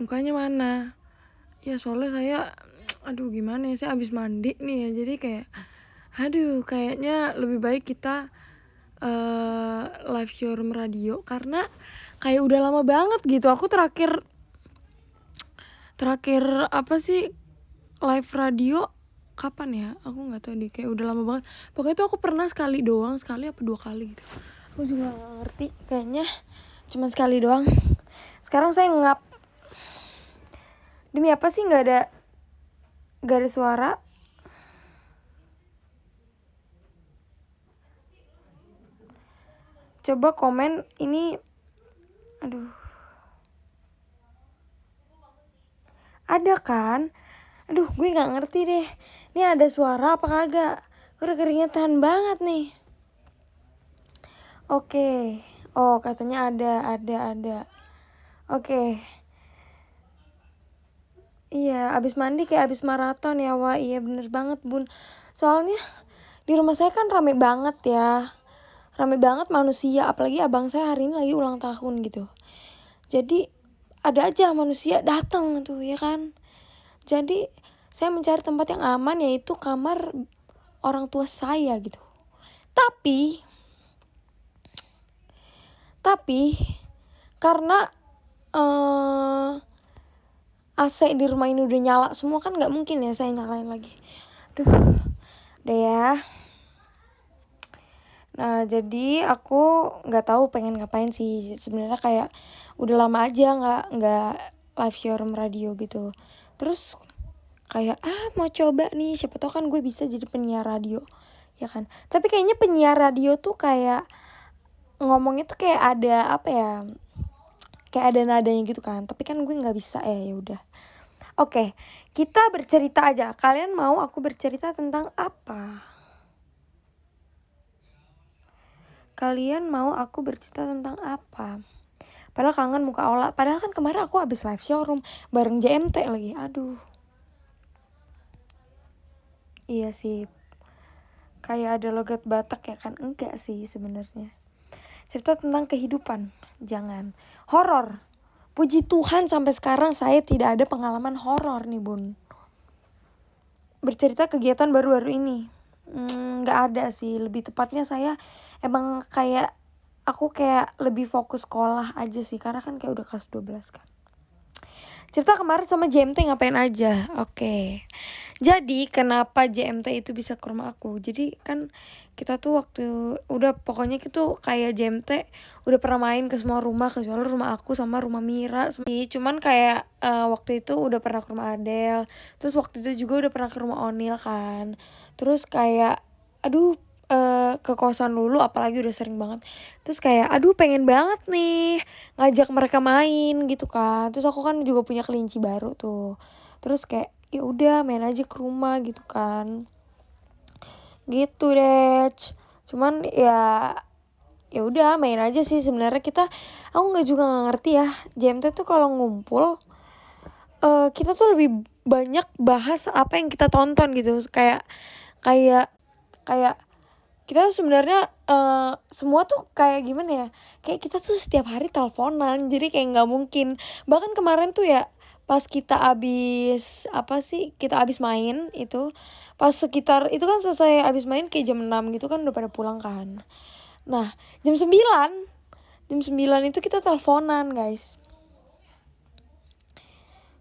mukanya mana. Ya soalnya saya aduh gimana ya, saya abis mandi nih ya, jadi kayak aduh kayaknya lebih baik kita live showroom radio, karena kayak udah lama banget gitu. Aku terakhir apa sih live radio kapan ya, aku nggak tahu deh, kayak udah lama banget. Pokoknya itu aku pernah sekali doang, sekali apa 2 kali gitu, aku juga nggak ngerti, kayaknya cuma sekali doang. Sekarang saya ngap, demi apa sih nggak ada suara. Coba komen ini, aduh, ada kan? Aduh, gue nggak ngerti deh. Ini ada suara apa kagak? Udah keringetan banget nih. Oke. Oh, katanya ada. Oke. Iya, abis mandi kayak abis maraton ya, Wah. Iya bener banget, Bun. Soalnya di rumah saya kan rame banget ya. Rame banget manusia, apalagi abang saya hari ini lagi ulang tahun gitu. Jadi ada aja manusia datang tuh ya kan. Jadi saya mencari tempat yang aman, yaitu kamar orang tua saya gitu. Tapi karena AC di rumah ini udah nyala semua, kan nggak mungkin ya saya nyalain lagi. Duh, deh ya. Nah jadi aku nggak tahu pengen ngapain sih sebenarnya, kayak udah lama aja nggak live showroom radio gitu. Terus kayak mau coba nih, siapa tahu kan gue bisa jadi penyiar radio ya kan. Tapi kayaknya penyiar radio tuh kayak ngomongnya tuh kayak ada apa ya, kayak ada nadanya gitu kan. Tapi kan gue nggak bisa ya udah. Oke, kita bercerita aja. Kalian mau aku bercerita tentang apa? Kalian mau aku bercerita tentang apa? Padahal kangen muka Ola. Padahal kan kemarin aku habis live showroom bareng JMT lagi. Aduh. Iya sih. Kayak ada logat Batak ya kan? Enggak sih sebenarnya. Cerita tentang kehidupan. Jangan. Horor. Puji Tuhan sampai sekarang saya tidak ada pengalaman horor nih, Bun. Bercerita kegiatan baru-baru ini. Nggak ada sih. Lebih tepatnya saya emang kayak aku kayak lebih fokus sekolah aja sih, karena kan kayak udah kelas 12 kan. Cerita kemarin sama JMT ngapain aja. Oke. Jadi kenapa JMT itu bisa ke rumah aku? Jadi kan kita tuh waktu udah pokoknya gitu kayak JMT udah pernah main ke semua rumah, kecuali rumah aku sama rumah Mira. Cuman kayak waktu itu udah pernah ke rumah Adel. Terus waktu itu juga udah pernah ke rumah Onil kan. Terus kayak aduh, ke kosan dulu apalagi udah sering banget. Terus kayak aduh pengen banget nih ngajak mereka main gitu kan. Terus aku kan juga punya kelinci baru tuh. Terus kayak ya udah main aja ke rumah gitu kan. Gitu deh. Cuman ya udah main aja sih sebenarnya. Aku juga nggak ngerti ya. JMT tuh kalau ngumpul kita tuh lebih banyak bahas apa yang kita tonton gitu. Kayak kita tuh sebenarnya semua tuh kayak gimana ya, kayak kita tuh setiap hari teleponan, jadi kayak nggak mungkin. Bahkan kemarin tuh ya pas kita abis main itu, pas sekitar itu kan selesai abis main kayak jam 6 gitu kan udah pada pulang kan. Nah jam 9 itu kita teleponan guys.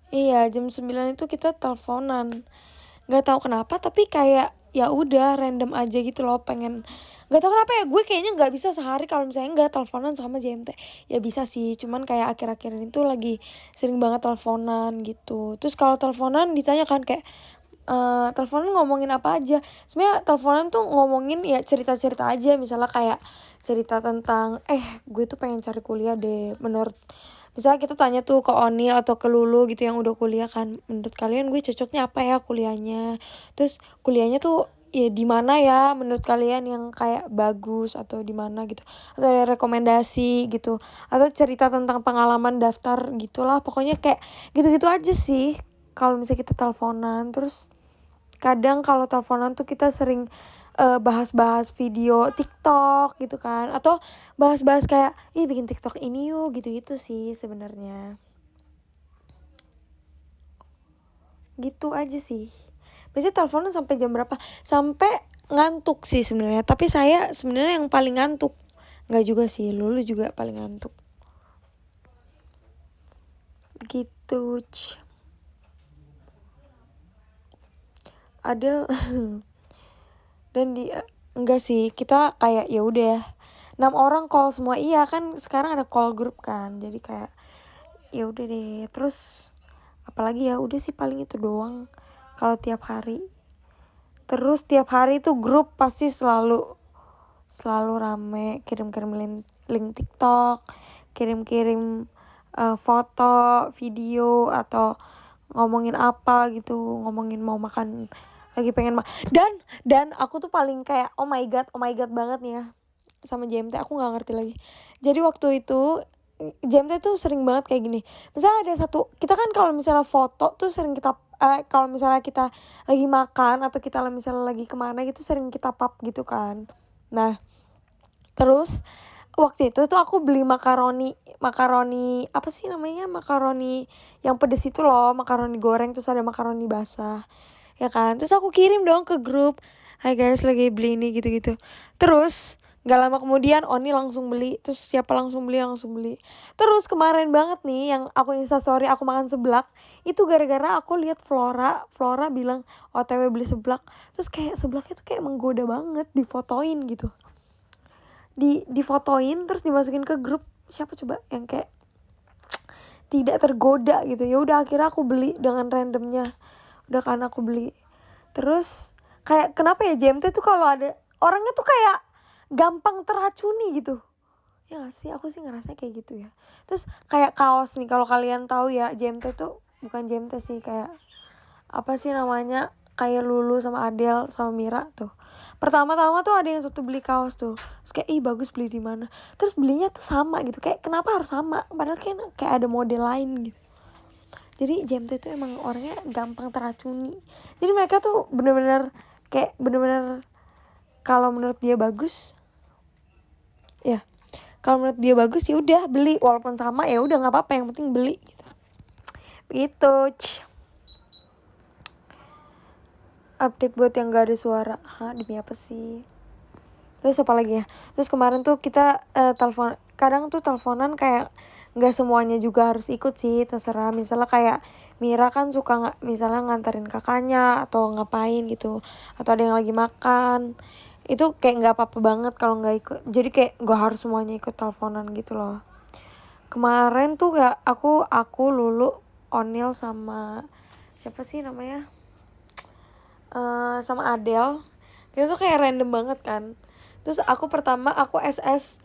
Iya, jam 9 itu kita teleponan. Nggak tahu kenapa tapi kayak ya udah random aja gitu loh, pengen. Nggak tahu kenapa ya, gue kayaknya nggak bisa sehari kalau misalnya nggak teleponan sama JMT. Ya bisa sih, cuman kayak akhir-akhir ini tuh lagi sering banget teleponan gitu. Terus kalau teleponan ditanya kan kayak teleponan ngomongin apa aja. Sebenarnya teleponan tuh ngomongin ya cerita-cerita aja, misalnya kayak cerita tentang gue tuh pengen cari kuliah deh, menurut misalnya kita tanya tuh ke Onil atau ke Lulu gitu yang udah kuliah kan, menurut kalian gue cocoknya apa ya kuliahnya, terus kuliahnya tuh ya di mana ya menurut kalian yang kayak bagus atau di mana gitu, atau ada rekomendasi gitu, atau cerita tentang pengalaman daftar gitulah, pokoknya kayak gitu-gitu aja sih kalau misalnya kita teleponan. Terus kadang kalau teleponan tuh kita sering bahas-bahas video TikTok gitu kan, atau bahas-bahas kayak bikin TikTok ini yuk gitu-gitu sih sebenarnya. Gitu aja sih. Biasanya teleponan sampai jam berapa? Sampai ngantuk sih sebenarnya. Tapi saya sebenarnya yang paling ngantuk. Nggak juga sih, Lulu juga paling ngantuk. Gitu. Adel dan dia enggak sih, kita kayak ya udah 6 orang call semua, iya kan sekarang ada call group kan, jadi kayak ya udah deh. Terus apalagi ya udah sih paling itu doang kalau tiap hari. Terus tiap hari tuh grup pasti selalu rame, kirim-kirim link TikTok, kirim-kirim foto, video, atau ngomongin apa gitu, ngomongin mau makan, lagi pengen dan aku tuh paling kayak oh my god banget nih ya sama JMT. Aku nggak ngerti lagi. Jadi waktu itu JMT tuh sering banget kayak gini. Misalnya ada satu, kita kan kalau misalnya foto tuh sering kita kalau misalnya kita lagi makan atau kita misalnya lagi kemana gitu sering kita pap gitu kan. Nah terus waktu itu tuh aku beli makaroni apa sih namanya, makaroni yang pedes itu loh, makaroni goreng, terus ada makaroni basah ya kan. Terus aku kirim dong ke grup, hai guys lagi beli ini gitu-gitu. Terus gak lama kemudian Oni langsung beli, terus siapa langsung beli. Terus kemarin banget nih yang aku instastory aku makan seblak, itu gara-gara aku lihat Flora bilang OTW beli seblak. Terus kayak seblaknya tuh kayak menggoda banget difotoin gitu, difotoin terus dimasukin ke grup. Siapa coba yang kayak tidak tergoda gitu. Ya udah akhirnya aku beli dengan randomnya, udah kan aku beli. Terus kayak kenapa ya JMT tuh kalau ada orangnya tuh kayak gampang teracuni gitu ya gak sih, aku sih ngerasa kayak gitu ya. Terus kayak kaos nih, kalau kalian tahu ya, JMT tuh bukan JMT sih, kayak apa sih namanya, kayak Lulu sama Adele sama Mira tuh pertama-tama tuh ada yang satu beli kaos tuh, terus kayak ih bagus, beli di mana, terus belinya tuh sama gitu, kayak kenapa harus sama padahal kayak ada model lain gitu. Jadi JMT tuh emang orangnya gampang teracuni. Jadi mereka tuh bener-bener kalau menurut dia bagus ya, kalau menurut dia bagus ya udah beli, walaupun sama ya udah nggak apa-apa, yang penting beli gitu. Begitu. Update buat yang gak ada suara. Demi apa sih? Terus apa lagi ya? Terus kemarin tuh kita telepon, kadang tuh teleponan kayak nggak semuanya juga harus ikut sih, terserah. Misalnya kayak Mira kan suka misalnya nganterin kakaknya atau ngapain gitu, atau ada yang lagi makan, itu kayak nggak apa-apa banget kalau nggak ikut. Jadi kayak nggak harus semuanya ikut teleponan gitu loh. Kemarin tuh kayak aku Lulu, Onil sama siapa sih namanya, sama Adele, itu tuh kayak random banget kan. Terus aku SS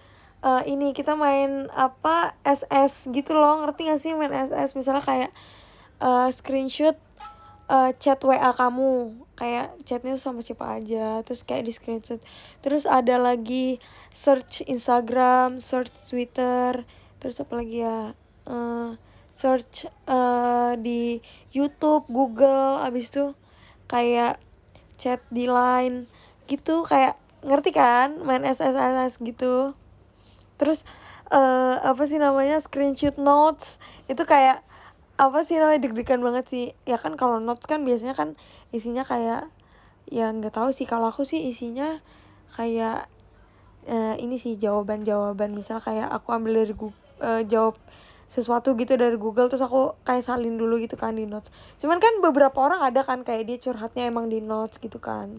ini kita main apa SS gitu loh, ngerti gak sih main SS? Misalnya kayak screenshot chat WA kamu, kayak chatnya sama siapa aja, terus kayak di screenshot. Terus ada lagi search Instagram, search Twitter, terus apa lagi ya, search di YouTube, Google, abis itu kayak chat di Line gitu, kayak ngerti kan main SSSS gitu. Terus apa sih namanya, screenshot notes, itu kayak apa sih namanya, deg-degan banget sih ya kan. Kalau notes kan biasanya kan isinya kayak ya nggak tahu sih, kalau aku sih isinya kayak ini sih jawaban misal kayak aku ambil dari jawab sesuatu gitu dari Google, terus aku kayak salin dulu gitu kan di notes. Cuman kan beberapa orang ada kan kayak dia curhatnya emang di notes gitu kan.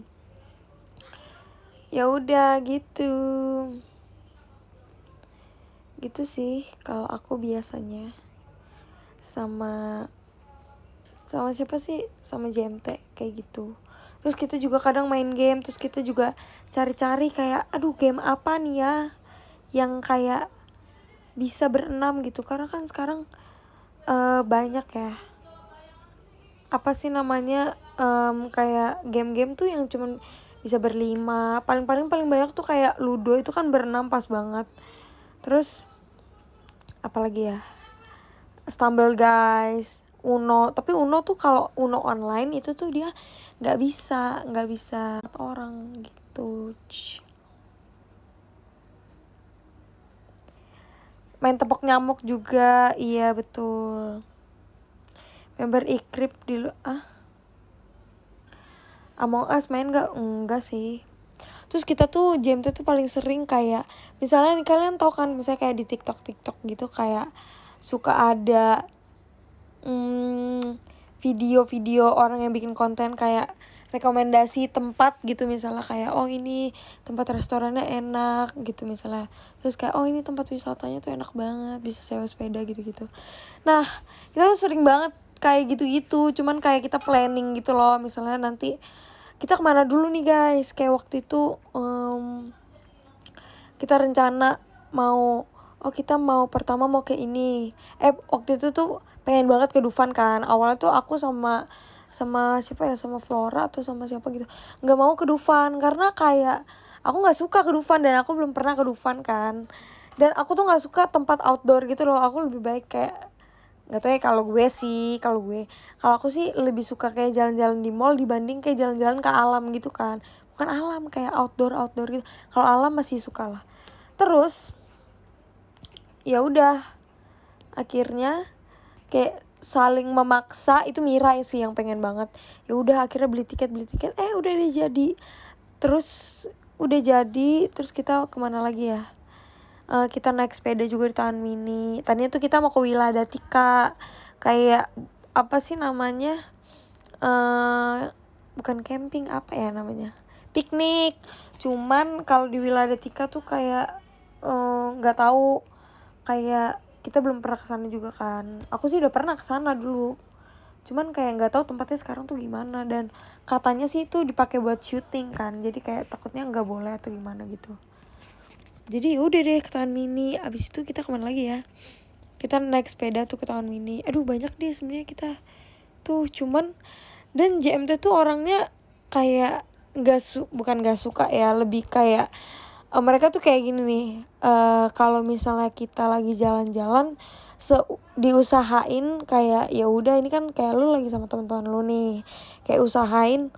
Ya udah gitu sih kalau aku biasanya sama siapa sih, sama JMT kayak gitu. Terus kita juga kadang main game, terus kita juga cari-cari kayak aduh game apa nih ya yang kayak bisa berenam gitu, karena kan sekarang banyak ya apa sih namanya, kayak game-game tuh yang cuman bisa berlima, paling banyak tuh kayak Ludo, itu kan berenam pas banget. Terus apalagi ya, Stumble Guys, Uno. Tapi Uno tuh kalau Uno online itu tuh dia nggak bisa orang gitu. Main tepok nyamuk juga, iya betul. Member Ikrip Among Us main gak? Enggak sih. Terus kita tuh JMT tuh paling sering kayak misalnya nih, kalian tau kan misalnya kayak di TikTok gitu kayak suka ada video-video orang yang bikin konten kayak rekomendasi tempat gitu, misalnya kayak oh ini tempat restorannya enak gitu misalnya, terus kayak oh ini tempat wisatanya tuh enak banget, bisa sewa sepeda gitu-gitu. Nah kita tuh sering banget kayak gitu-gitu, cuman kayak kita planning gitu loh, misalnya nanti kita kemana dulu nih guys, kayak waktu itu kita rencana mau kita mau pertama mau ke ini, waktu itu tuh pengen banget ke Dufan kan. Awalnya tuh aku sama siapa ya, sama Flora atau sama siapa gitu, nggak mau ke Dufan karena kayak aku nggak suka ke Dufan dan aku belum pernah ke Dufan kan, dan aku tuh nggak suka tempat outdoor gitu loh. Aku lebih baik kayak, nggak tahu ya, kalau aku sih lebih suka kayak jalan-jalan di mall dibanding kayak jalan-jalan ke alam gitu kan. Bukan alam, kayak outdoor gitu. Kalau alam masih suka lah. Terus ya udah, akhirnya kayak saling memaksa, itu Mira sih yang pengen banget. Ya udah akhirnya beli tiket udah deh jadi. Terus kita kemana lagi ya? Kita naik sepeda juga di Taman Mini. Tadinya tuh kita mau ke Wiladatika, kayak apa sih namanya, bukan camping, apa ya namanya, piknik. Cuman kalau di Wiladatika tuh kayak nggak tahu, kayak kita belum pernah kesana juga kan. Aku sih udah pernah kesana dulu, cuman kayak nggak tahu tempatnya sekarang tuh gimana, dan katanya sih itu dipakai buat syuting kan, jadi kayak takutnya nggak boleh atau gimana gitu. Jadi udah deh ke Taman Mini. Abis itu kita kemana lagi ya? Kita naik sepeda tuh ke Taman Mini. Aduh banyak deh sebenarnya kita tuh, cuman dan JMT tuh orangnya kayak bukan gak suka ya, lebih kayak mereka tuh kayak gini nih, kalau misalnya kita lagi jalan-jalan diusahain kayak ya udah, ini kan kayak lu lagi sama teman-teman lu nih, kayak usahain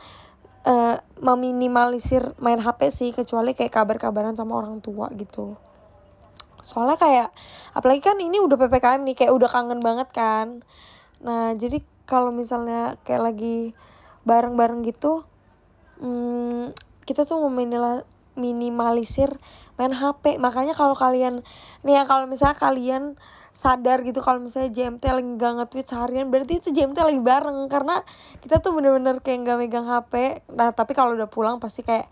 meminimalisir main HP sih, kecuali kayak kabar-kabaran sama orang tua gitu. Soalnya kayak apalagi kan ini udah PPKM nih, kayak udah kangen banget kan. Nah jadi kalau misalnya kayak lagi bareng-bareng gitu, kita tuh minimalisir main HP. Makanya kalau kalian nih ya, kalau misalnya kalian sadar gitu kalau misalnya JMT lagi gak nge-tweet seharian, berarti itu JMT lagi bareng, karena kita tuh bener-bener kayak gak megang HP. Nah tapi kalau udah pulang pasti kayak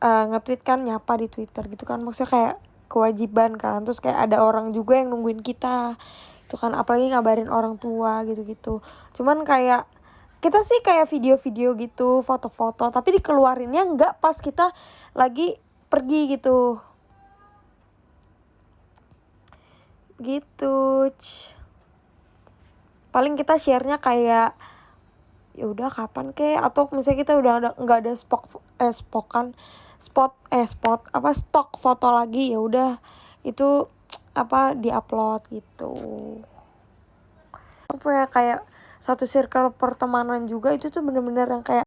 nge-tweet kan, nyapa di Twitter gitu kan, maksudnya kayak kewajiban kan. Terus kayak ada orang juga yang nungguin kita itu kan, apalagi ngabarin orang tua gitu-gitu. Cuman kayak kita sih kayak video-video gitu, foto-foto, tapi dikeluarinnya nggak pas kita lagi pergi gitu. Paling kita share-nya kayak ya udah kapan kek, atau misalnya kita udah nggak ada stok foto lagi, ya udah itu diupload gitu. Aku punya kayak satu circle pertemanan juga, itu tuh bener-bener yang kayak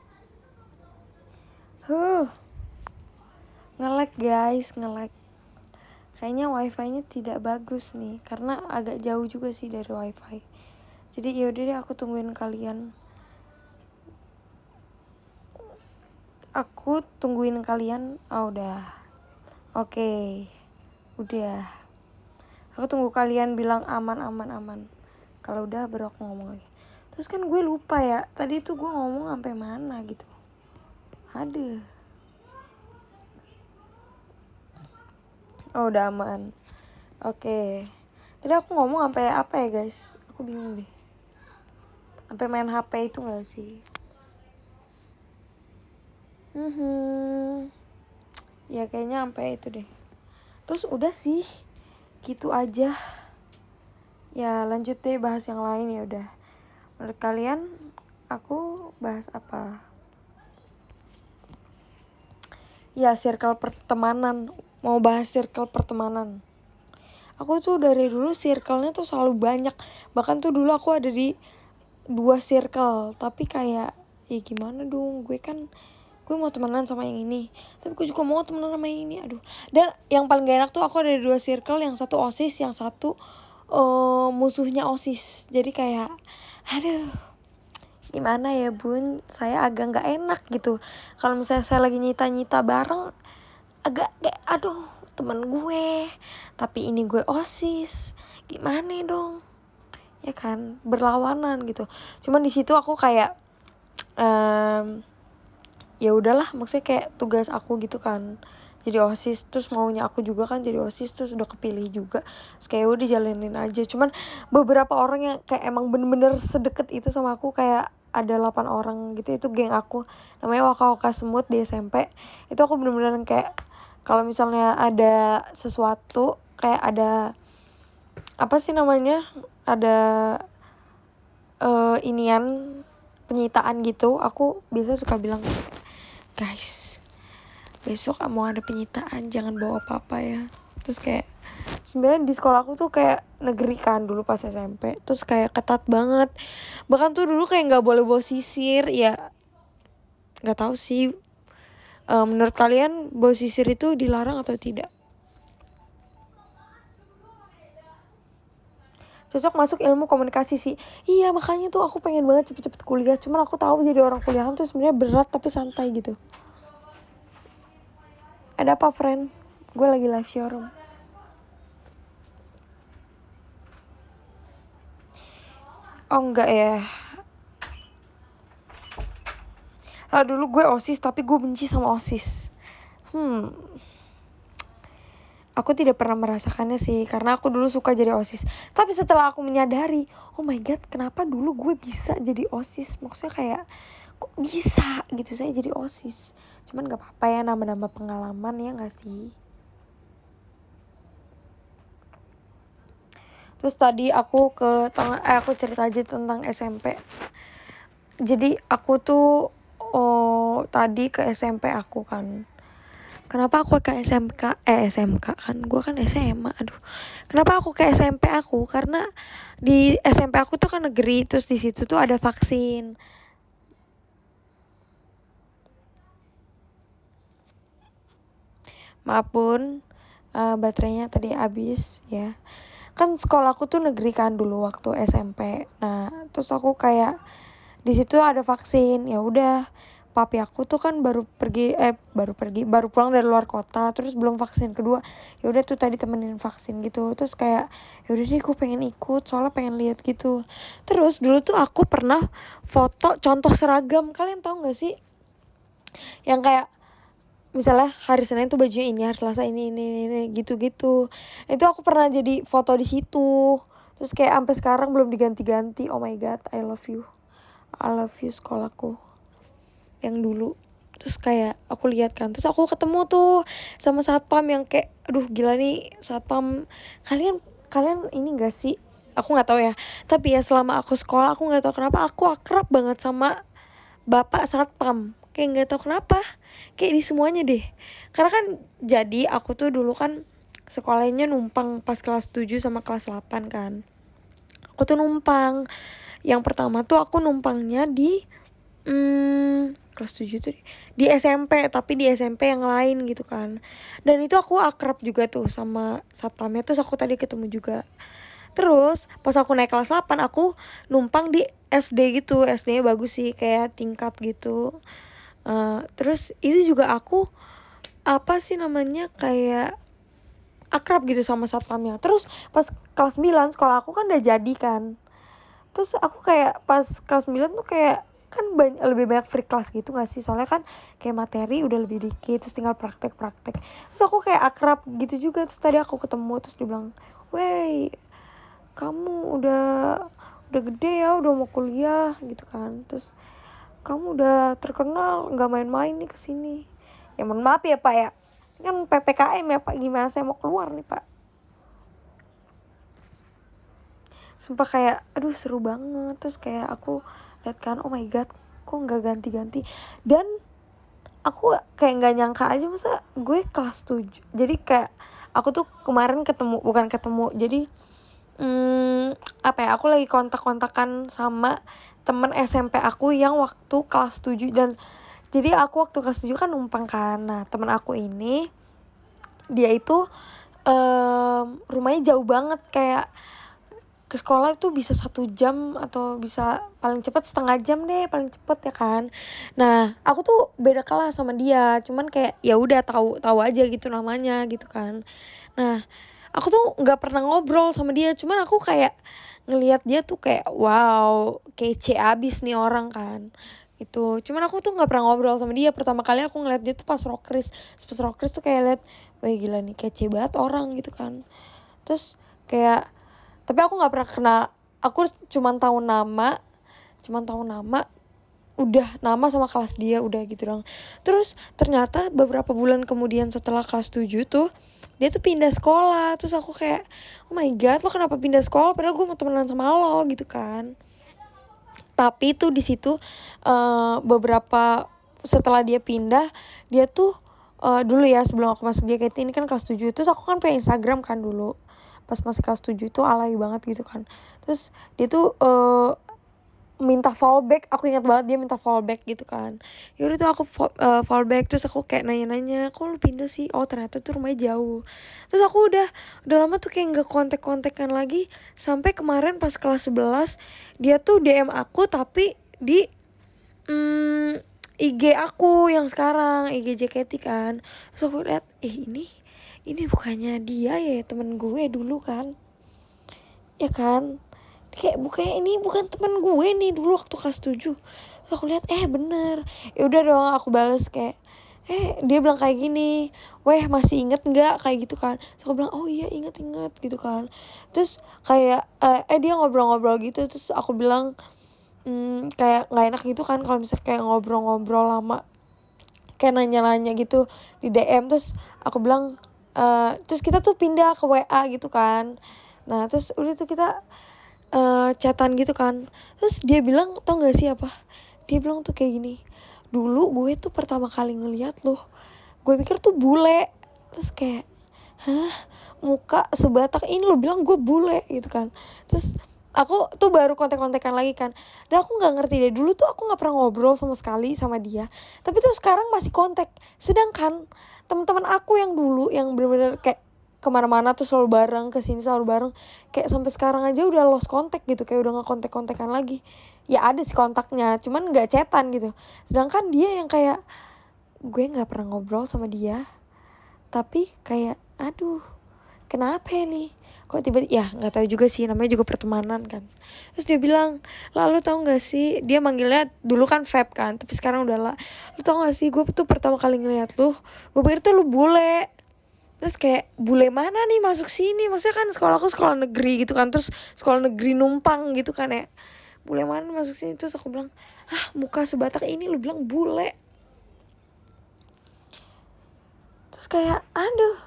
nge-lag guys, kayaknya wifi-nya tidak bagus nih, karena agak jauh juga sih dari wifi. Jadi yaudah deh, aku tungguin kalian. Udah. Oke. Udah. Aku tunggu kalian bilang aman. Kalau udah baru aku ngomong lagi. Terus kan gue lupa ya, tadi tuh gue ngomong sampai mana gitu. Aduh. Oh udah aman. Oke. Tadi aku ngomong sampai apa ya guys? Aku bingung deh. Sampai main HP itu gak sih? Ya kayaknya sampai itu deh. Terus udah sih, gitu aja. Ya lanjut deh bahas yang lain. Ya udah. Menurut kalian aku bahas apa? Ya circle pertemanan. Mau bahas circle pertemanan. Aku tuh dari dulu circle-nya tuh selalu banyak. Bahkan tuh dulu aku ada di 2 circle. Tapi kayak ya gimana dong, gue mau temenan sama yang ini, tapi gue juga mau temenan sama yang ini. Aduh. Dan yang paling gak enak tuh aku ada di 2 circle. Yang satu OSIS, yang satu musuhnya OSIS. Jadi kayak aduh, gimana ya bun, saya agak nggak enak gitu kalau misalnya saya lagi nyita bareng, agak kayak aduh temen gue tapi ini gue OSIS, gimana dong ya kan, berlawanan gitu. Cuman di situ aku kayak ya udahlah, maksudnya kayak tugas aku gitu kan jadi OSIS, terus maunya aku juga kan jadi OSIS, terus udah kepilih juga, terus kayak udah jalanin aja. Cuman beberapa orang yang kayak emang bener-bener sedekat itu sama aku, kayak ada 8 orang gitu, itu geng aku, namanya Waka-Waka Semut di SMP. Itu aku bener-bener kayak kalau misalnya ada sesuatu kayak ada apa sih namanya, ada inian penyitaan gitu, aku biasa suka bilang, guys besok mau ada penyitaan jangan bawa apa-apa ya. Terus kayak sebenarnya di sekolah aku tuh kayak negeri kan dulu pas SMP, terus kayak ketat banget, bahkan tuh dulu kayak nggak boleh bawa sisir ya. Nggak tahu sih menurut kalian bawa sisir itu dilarang atau tidak? Cocok masuk ilmu komunikasi sih. Iya makanya tuh aku pengen banget cepet-cepet kuliah, cuman aku tahu jadi orang kuliahan tuh sebenarnya berat tapi santai gitu. Ada apa friend? Gue lagi live showroom. Oh enggak ya. Lah dulu gue OSIS tapi gue benci sama OSIS. Aku tidak pernah merasakannya sih, karena aku dulu suka jadi OSIS. Tapi setelah aku menyadari, oh my god, kenapa dulu gue bisa jadi OSIS? Maksudnya kayak, kok bisa gitu saya jadi OSIS? Cuman gak apa-apa ya, nambah-nambah pengalaman ya gak sih? Terus tadi aku aku cerita aja tentang SMP. Jadi aku tuh tadi ke SMP aku kan. Kenapa aku ke SMK kan, gue kan SMA, aduh. Kenapa aku ke SMP aku? Karena di SMP aku tuh kan negeri, terus di situ tuh ada vaksin. Maaf bun, baterainya tadi habis ya. Kan sekolah aku tuh negeri kan dulu waktu SMP. Nah, terus aku kayak di situ ada vaksin, ya udah. Papi aku tuh kan baru pulang dari luar kota, terus belum vaksin kedua. Ya udah tuh tadi temenin vaksin gitu. Terus kayak ya udah deh, gue pengen ikut soalnya pengen lihat gitu. Terus dulu tuh aku pernah foto contoh seragam. Kalian tahu nggak sih? Yang kayak misalnya hari Senin tuh bajunya ini, hari Selasa ini gitu-gitu. Itu aku pernah jadi foto di situ. Terus kayak sampai sekarang belum diganti-ganti. Oh my god, I love you sekolahku yang dulu. Terus kayak aku lihat kan, terus aku ketemu tuh sama satpam yang kayak aduh gila nih satpam. Kalian ini gak sih, aku nggak tahu ya, tapi ya selama aku sekolah aku nggak tahu kenapa aku akrab banget sama bapak satpam. Kayak nggak tahu kenapa, kayak di semuanya deh. Karena kan jadi aku tuh dulu kan sekolahnya numpang pas kelas 7 sama kelas 8 kan. Aku tuh numpang. Yang pertama tuh aku numpangnya di kelas 7 tuh di SMP, tapi di SMP yang lain gitu kan. Dan itu aku akrab juga tuh sama satpamnya. Terus aku tadi ketemu juga. Terus pas aku naik kelas 8 aku numpang di SD gitu. SD-nya bagus sih, kayak tingkat gitu. Terus itu juga aku apa sih namanya, kayak akrab gitu sama satpamnya. Terus pas kelas 9 sekolah aku kan udah jadi kan. Terus aku kayak pas kelas 9 tuh kayak kan lebih banyak free class gitu gak sih? Soalnya kan kayak materi udah lebih dikit, terus tinggal praktek. Terus aku kayak akrab gitu juga. Terus tadi aku ketemu, terus dia bilang, "Wey, kamu udah gede ya, udah mau kuliah gitu kan. Terus kamu udah terkenal, gak main-main nih kesini." Ya mohon maaf ya Pak ya, kan PPKM ya Pak, gimana saya mau keluar nih Pak. Sumpah kayak aduh seru banget. Terus kayak aku lihat kan, oh my god, kok nggak ganti-ganti. Dan aku kayak nggak nyangka aja masa gue kelas 7. Jadi kayak aku tuh kemarin bukan ketemu, jadi apa ya, aku lagi kontak-kontakan sama temen SMP aku yang waktu kelas 7. Dan jadi aku waktu kelas 7 kan numpang kan. Nah temen aku ini, dia itu rumahnya jauh banget, kayak ke sekolah tuh bisa 1 jam atau bisa paling cepet setengah jam deh paling cepet ya kan. Nah aku tuh beda kelas sama dia, cuman kayak ya udah tahu aja gitu namanya gitu kan. Nah aku tuh nggak pernah ngobrol sama dia, cuman aku kayak ngelihat dia tuh kayak wow kece abis nih orang kan itu. Cuman aku tuh nggak pernah ngobrol sama dia. Pertama kali aku ngeliat dia tuh pas rockris tuh kayak liat, wah gila nih kece banget orang gitu kan. Terus kayak tapi aku nggak pernah kenal, aku cuman tahu nama udah nama sama kelas dia udah gitu dong. Terus ternyata beberapa bulan kemudian setelah kelas 7 tuh dia tuh pindah sekolah. Terus aku kayak oh my god lo kenapa pindah sekolah padahal gue mau temenan sama lo gitu kan. Tapi tuh di situ beberapa setelah dia pindah dia tuh dulu ya sebelum aku masuk JKT ini kan kelas 7 terus aku kan punya Instagram kan dulu pas masih kelas 7 itu alay banget gitu kan. Terus dia tuh minta fallback, aku ingat banget dia minta fallback gitu kan. Yaudah tuh aku fallback, terus aku kayak nanya-nanya kok lu pindah sih, oh ternyata tuh rumahnya jauh. Terus aku udah lama tuh kayak nggak kontak-kontakan lagi sampai kemarin pas kelas 11 dia tuh DM aku tapi di IG aku yang sekarang IG JKT kan. Terus aku lihat ini bukannya dia ya temen gue dulu kan ya kan, kayak ini bukan temen gue nih dulu waktu kelas 7. Terus aku lihat bener. Ya udah dong aku bales kayak dia bilang kayak gini, weh masih inget nggak kayak gitu kan. Terus aku bilang oh iya inget gitu kan. Terus kayak dia ngobrol-ngobrol gitu. Terus aku bilang kayak nggak enak gitu kan kalau misalnya kayak ngobrol-ngobrol lama kayak nanya-nanya gitu di DM. Terus aku bilang terus kita tuh pindah ke WA gitu kan. Nah terus udah tuh kita chatan gitu kan. Terus dia bilang tau gak sih apa, dia bilang tuh kayak gini, dulu gue tuh pertama kali ngeliat lo gue pikir tuh bule. Terus kayak hah muka sebatak ini lo bilang gue bule gitu kan. Terus aku tuh baru kontek-kontekan lagi kan. Dan aku gak ngerti deh, dulu tuh aku gak pernah ngobrol sama sekali sama dia, tapi tuh sekarang masih kontak. Sedangkan teman-teman aku yang dulu yang bener-bener kayak kemana-mana tuh selalu bareng, kesini selalu bareng, kayak sampai sekarang aja udah lost contact gitu, kayak udah nggak kontak-kontakan lagi. Ya ada sih kontaknya, cuman nggak chatan gitu. Sedangkan dia yang kayak gue nggak pernah ngobrol sama dia, tapi kayak aduh kenapa nih kok tiba-tiba, ya nggak tahu juga sih, namanya juga pertemanan kan. Terus dia bilang lalu tahu nggak sih, dia manggilnya dulu kan Feb kan, tapi sekarang udah lah, lu tahu nggak sih gue tuh pertama kali ngeliat lu gue pikir tuh lu bule. Terus kayak bule mana nih masuk sini, maksudnya kan sekolahku sekolah negeri gitu kan, terus sekolah negeri numpang gitu kan ya, bule mana nih masuk sini. Terus aku bilang muka sebatak ini lu bilang bule. Terus kayak aduh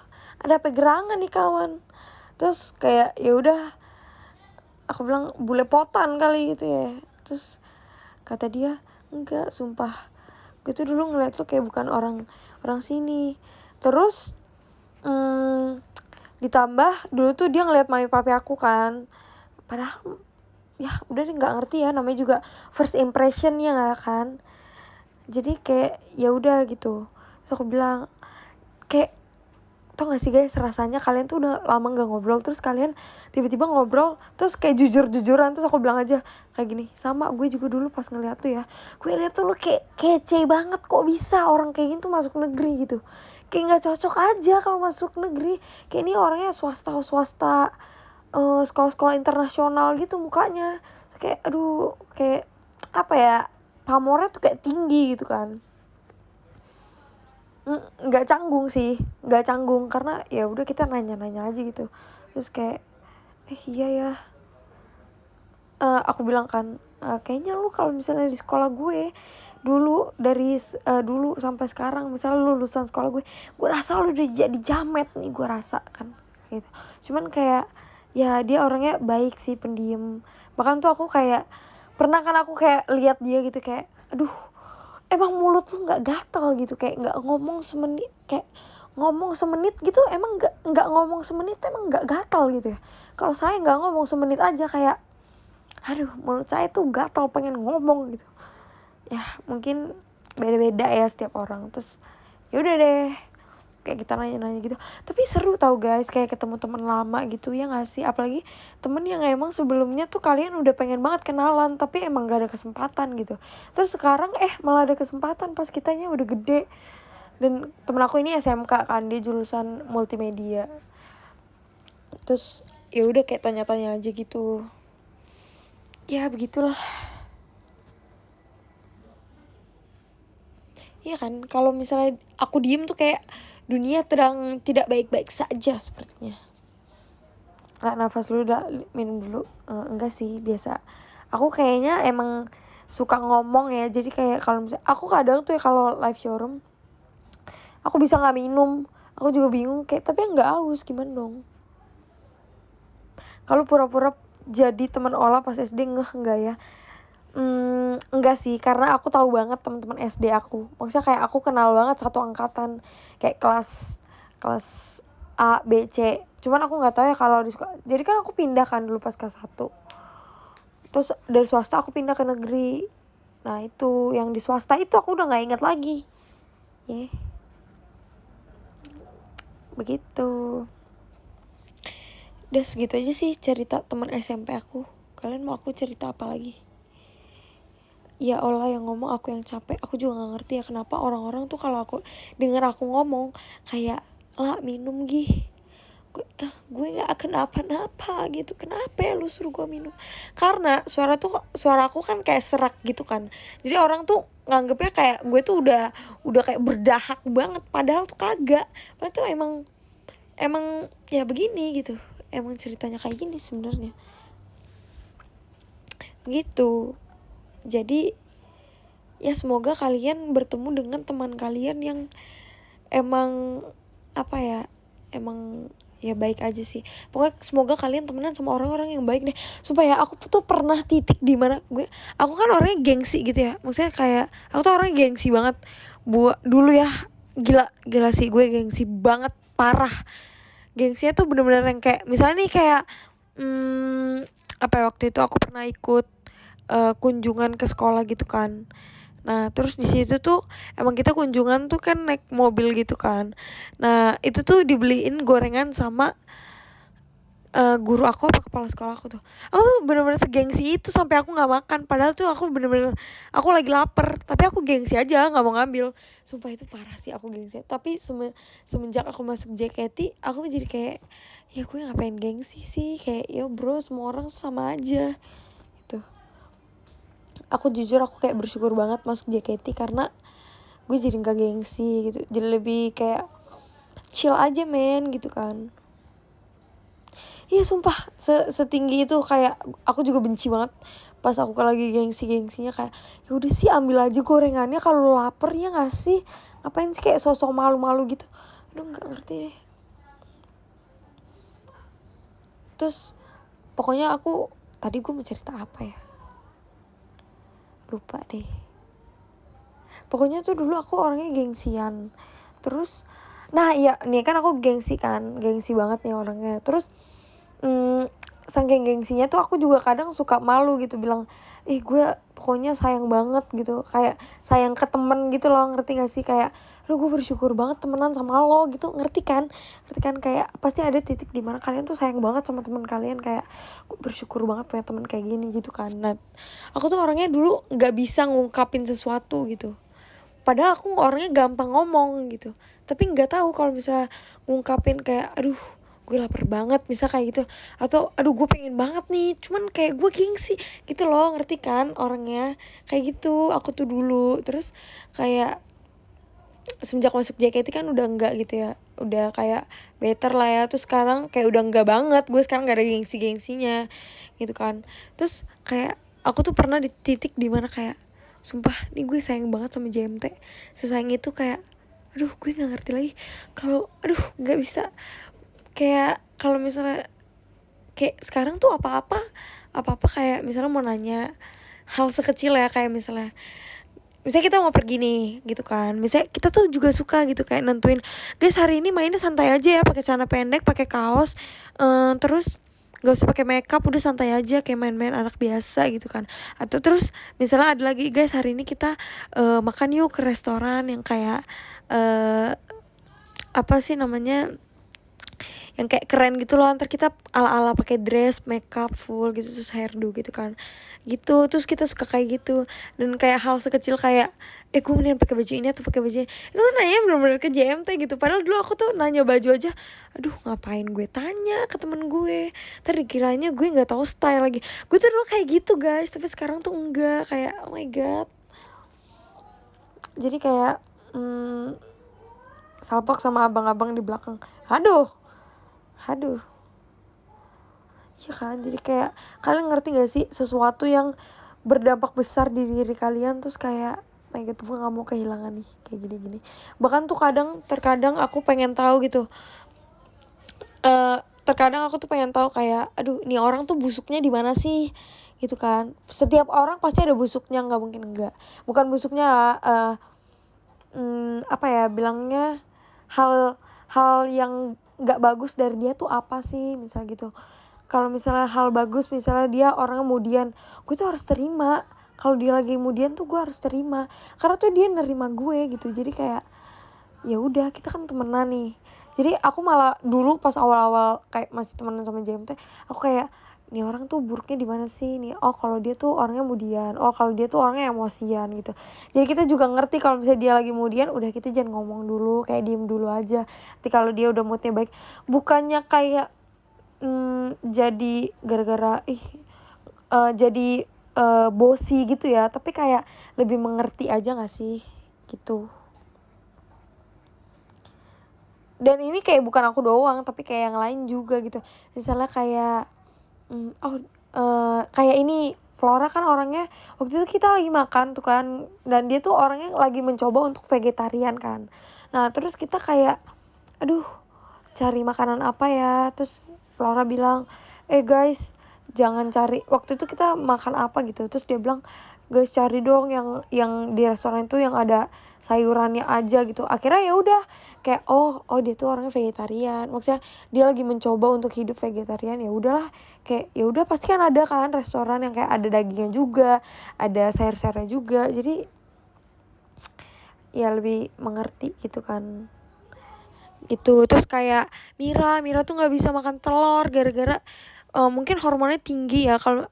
ada apa gerangan nih kawan. Terus kayak ya udah aku bilang bule potan kali gitu ya. Terus kata dia enggak sumpah gue tuh dulu ngeliat lu kayak bukan orang sini. Terus ditambah dulu tuh dia ngeliat mami papi aku kan, padahal ya udah deh nggak ngerti ya, namanya juga first impression ya nggak kan. Jadi kayak ya udah gitu. Terus aku bilang kayak tau gak sih guys, rasanya kalian tuh udah lama nggak ngobrol terus kalian tiba-tiba ngobrol terus kayak jujur-jujuran. Terus aku bilang aja kayak gini, sama gue juga dulu pas ngeliat tuh ya, gue liat tuh lu kayak kece banget, kok bisa orang kayak gitu masuk negeri gitu, kayak nggak cocok aja kalau masuk negeri. Kayak ini orangnya swasta sekolah-sekolah internasional gitu mukanya. Terus kayak aduh kayak apa ya, pamornya tuh kayak tinggi gitu kan. Nggak canggung karena ya udah kita nanya-nanya aja gitu. Terus kayak iya ya, aku bilang kan kayaknya lu kalau misalnya di sekolah gue dulu dari dulu sampai sekarang misalnya lu lulusan sekolah gue rasa lu udah jadi jamet nih, gue rasa kan gitu. Cuman kayak ya dia orangnya baik sih, pendiam. Bahkan tuh aku kayak pernah kan aku kayak lihat dia gitu kayak aduh emang mulut lu nggak gatal gitu, kayak nggak ngomong semenit, kayak ngomong semenit gitu emang nggak ngomong semenit emang nggak gatal gitu ya. Kalau saya nggak ngomong semenit aja kayak aduh mulut saya tuh gatal pengen ngomong gitu. Ya mungkin beda-beda ya setiap orang. Terus yaudah deh kayak kita nanya-nanya gitu. Tapi seru tau guys, kayak ketemu teman lama gitu ya gak sih? Apalagi temen yang emang sebelumnya tuh kalian udah pengen banget kenalan tapi emang gak ada kesempatan gitu. Terus sekarang malah ada kesempatan pas kitanya udah gede. Dan temen aku ini SMK kan, dia jurusan multimedia. Terus ya udah kayak tanya-tanya aja gitu. Ya begitulah. Iya kan, kalau misalnya aku diem tuh kayak dunia sedang tidak baik-baik saja sepertinya. Nafas dulu, minum dulu. Enggak sih, biasa. Aku kayaknya emang suka ngomong ya, jadi kayak kalau misalnya aku kadang tuh ya kalau live showroom aku bisa nggak minum, aku juga bingung kayak, tapi nggak haus gimana dong? Kalau pura-pura jadi teman Ola pas SD enggak ya? Enggak sih, karena aku tahu banget teman-teman SD aku. Maksudnya kayak aku kenal banget satu angkatan, kayak kelas A, B, C. Cuman aku nggak tahu ya kalau di sekolah. Jadi kan aku pindah kan dulu pas kelas 1. Terus dari swasta aku pindah ke negeri. Nah itu yang di swasta itu aku udah nggak ingat lagi. Begitu. Udah segitu aja sih cerita teman SMP aku. Kalian mau aku cerita apa lagi? Ya Allah yang ngomong, aku yang capek. Aku juga gak ngerti ya kenapa orang-orang tuh kalau aku denger aku ngomong kayak, lah minum gih, gue gak kenapa-napa gitu. Kenapa ya lu suruh gue minum? Karena suara aku kan kayak serak gitu kan. Jadi orang tuh nganggepnya kayak gue tuh udah kayak berdahak banget. Padahal tuh kagak. Padahal tuh emang ya begini gitu. Emang ceritanya kayak gini sebenarnya. Begitu. Jadi ya semoga kalian bertemu dengan teman kalian yang emang emang ya baik aja sih. Pokoknya semoga kalian temenan sama orang-orang yang baik deh. Supaya aku tuh pernah titik di mana aku kan orangnya gengsi gitu ya. Maksudnya kayak aku tuh orangnya gengsi banget. Dulu ya gila sih, gue gengsi banget, parah. Gengsinya tuh bener-bener yang kayak misalnya nih kayak waktu itu aku pernah ikut kunjungan ke sekolah gitu kan. Nah terus di situ tuh emang kita kunjungan tuh kan naik mobil gitu kan. Nah itu tuh dibeliin gorengan sama guru aku apa kepala sekolah aku tuh. Aku tuh bener-bener segengsi itu sampai aku nggak makan. Padahal tuh aku bener-bener aku lagi lapar, tapi aku gengsi aja nggak mau ngambil. Sumpah itu parah sih aku gengsi. Tapi semenjak aku masuk JKT, aku jadi kayak ya gue ngapain gengsi sih, kayak ya bro semua orang sama aja gitu. Aku jujur aku kayak bersyukur banget masuk JKT karena gue jadi nggak gengsi gitu, jadi lebih kayak chill aja men gitu kan. Iya sumpah setinggi itu, kayak aku juga benci banget pas aku lagi gengsinya kayak ya udah sih ambil aja gorengannya kalau lapar ya nggak sih, ngapain sih kayak sosok malu-malu gitu. Aduh nggak ngerti deh. Terus pokoknya aku tadi gue mau cerita apa ya, lupa deh. Pokoknya tuh dulu aku orangnya gengsian. Terus nah iya nih kan aku gengsi banget nih orangnya. Terus saking gengsinya tuh aku juga kadang suka malu gitu bilang gue pokoknya sayang banget gitu, kayak sayang ke temen gitu loh, ngerti gak sih? Kayak gue bersyukur banget temenan sama lo gitu, ngerti kan kayak pasti ada titik dimana kalian tuh sayang banget sama teman kalian, kayak gue bersyukur banget punya teman kayak gini gitu kan. Nah aku tuh orangnya dulu nggak bisa ngungkapin sesuatu gitu, padahal aku orangnya gampang ngomong gitu, tapi nggak tahu kalau misalnya ngungkapin kayak aduh gue lapar banget misal kayak gitu, atau aduh gue pengen banget nih cuman kayak gue gengsi gitu loh, ngerti kan orangnya kayak gitu aku tuh dulu. Terus kayak semenjak masuk JKT kan udah enggak gitu ya, udah kayak better lah ya. Terus sekarang kayak udah enggak banget, gue sekarang gak ada gengsinya gitu kan. Terus kayak aku tuh pernah di titik dimana kayak sumpah nih gue sayang banget sama JMT, sesayang itu kayak aduh gue nggak ngerti lagi kalau nggak bisa, kayak kalau misalnya kayak sekarang tuh apa-apa kayak misalnya mau nanya hal sekecil ya, kayak misalnya kita mau pergi nih gitu kan, misalnya kita tuh juga suka gitu kayak nentuin guys hari ini mainnya santai aja ya, pakai celana pendek, pakai kaos, terus gak usah pakai makeup, udah santai aja kayak main-main anak biasa gitu kan. Atau terus misalnya ada lagi guys hari ini kita makan yuk ke restoran yang kayak apa sih namanya, yang kayak keren gitu loh, ntar kita ala-ala pakai dress, makeup full gitu, terus hairdo gitu kan, gitu. Terus kita suka kayak gitu, dan kayak hal sekecil kayak gue mendingan pakai baju ini atau pakai baju ini, itu tuh nanya bener-bener ke JMT gitu. Padahal dulu aku tuh nanya baju aja, aduh ngapain gue tanya ke temen gue, ntar dikiranya gue nggak tahu style lagi. Gue tuh dulu kayak gitu guys, tapi sekarang tuh enggak, kayak oh my god. Jadi kayak salpok sama abang-abang di belakang, aduh ya kan. Jadi kayak kalian ngerti gak sih sesuatu yang berdampak besar di diri kalian, terus kayak oh my god, gue gak mau kehilangan nih kayak gini-gini. Bahkan tuh terkadang aku pengen tahu gitu, terkadang aku tuh pengen tahu kayak aduh nih orang tuh busuknya di mana sih gitu kan. Setiap orang pasti ada busuknya, nggak mungkin enggak. Bukan busuknya lah, apa ya bilangnya, hal yang nggak bagus dari dia tuh apa sih, misal gitu. Kalau misalnya hal bagus, misalnya dia orangnya kemudian, gue tuh harus terima. Kalau dia lagi kemudian tuh gue harus terima, karena tuh dia nerima gue gitu. Jadi kayak ya udah, kita kan temenan nih. Jadi aku malah dulu pas awal-awal kayak masih temenan sama JMT, aku kayak nih orang tuh buruknya di mana sih nih. Oh kalau dia tuh orangnya kemudian, oh kalau dia tuh orangnya emosian gitu. Jadi kita juga ngerti kalau misalnya dia lagi kemudian, udah kita jangan ngomong dulu, kayak diem dulu aja. Nanti kalau dia udah moodnya baik, bukannya kayak jadi gara-gara jadi bosi gitu ya, tapi kayak lebih mengerti aja gak sih gitu. Dan ini kayak bukan aku doang, tapi kayak yang lain juga gitu. Misalnya kayak kayak ini Flora kan orangnya, waktu itu kita lagi makan tuh kan, dan dia tuh orangnya lagi mencoba untuk vegetarian kan. Nah terus kita kayak aduh cari makanan apa ya, terus Flora bilang guys jangan cari, waktu itu kita makan apa gitu, terus dia bilang guys cari dong yang di restoran itu yang ada sayurannya aja gitu. Akhirnya ya udah kayak oh dia tuh orangnya vegetarian, maksudnya dia lagi mencoba untuk hidup vegetarian. Ya udahlah, kayak ya udah pasti kan ada kan restoran yang kayak ada dagingnya juga, ada sayur-sayurnya juga, jadi ya lebih mengerti gitu kan gitu. Terus kayak Mira tuh nggak bisa makan telur gara-gara mungkin hormonnya tinggi ya. Kalau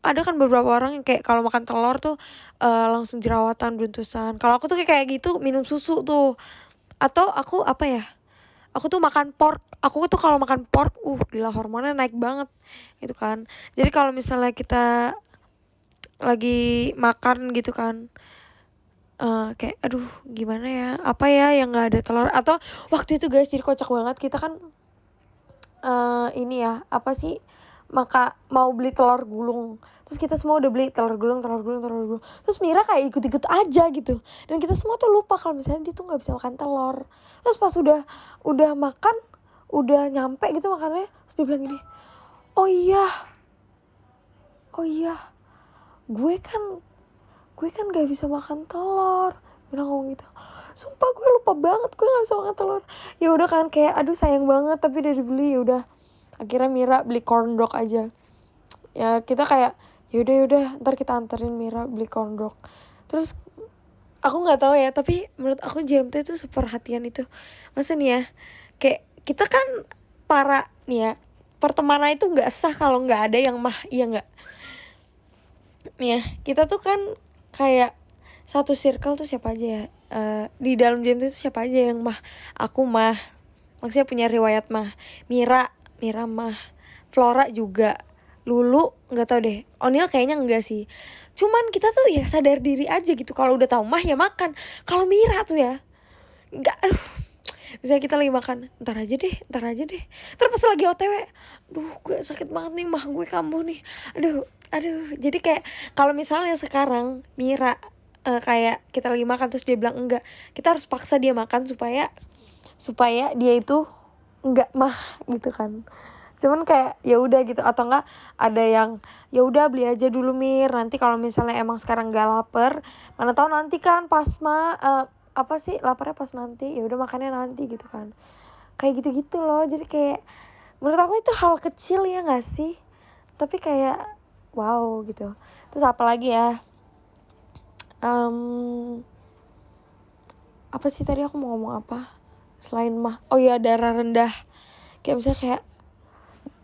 ada kan beberapa orang yang kayak kalau makan telur tuh langsung jerawatan, beruntusan. Kalau aku tuh kayak gitu minum susu tuh, atau aku apa ya, aku tuh makan pork. Aku tuh kalau makan pork gila hormonnya naik banget gitu kan. Jadi kalau misalnya kita lagi makan gitu kan, kayak aduh gimana ya, apa ya yang nggak ada telur. Atau waktu itu guys jadi kocak banget, kita kan ini ya apa sih, mau beli telur gulung, terus kita semua udah beli telur gulung, terus Mira kayak ikut-ikut aja gitu, dan kita semua tuh lupa kalau misalnya dia tuh nggak bisa makan telur. Terus pas udah makan, udah nyampe gitu makannya, terus dia bilang gini, oh iya gue kan gak bisa makan telur, bilang ngomong gitu. Sumpah gue lupa banget gue gak bisa makan telur. Ya udah kan kayak aduh sayang banget, tapi udah dibeli. Ya udah akhirnya Mira beli corn dog aja. Ya kita kayak yaudah ntar kita anterin Mira beli corn dog. Terus aku nggak tahu ya, tapi menurut aku JMT tuh seperhatian itu. Masa nih ya, kayak kita kan para nih ya, pertemanan itu nggak sah kalau nggak ada yang mah, iya nggak? Nih ya, kita tuh kan kayak satu circle tuh siapa aja ya, di dalam JMT tuh siapa aja yang mah. Aku mah, maksudnya punya riwayat mah. Mira mah, Flora juga, Lulu nggak tahu deh, Onil kayaknya enggak sih. Cuman kita tuh ya sadar diri aja gitu, kalau udah tahu mah ya makan. Kalau Mira tuh ya nggak, aduh, misalnya kita lagi makan, ntar aja deh terus pas lagi OTW, duh gue sakit banget nih mah gue kambuh nih, aduh. Jadi kayak kalau misalnya sekarang Mira kayak kita lagi makan terus dia bilang enggak, kita harus paksa dia makan supaya dia itu enggak mah gitu kan. Cuman kayak ya udah gitu, atau enggak ada yang ya udah beli aja dulu Mir, nanti kalau misalnya emang sekarang enggak lapar, mana tahu nanti kan pas apa sih laparnya pas nanti, ya udah makannya nanti gitu kan. Kayak gitu-gitu loh. Jadi kayak menurut aku itu hal kecil ya enggak sih, tapi kayak wow gitu. Terus apa lagi ya, apa sih tadi aku mau ngomong apa, selain mah? Oh iya, darah rendah. Kayak misalnya kayak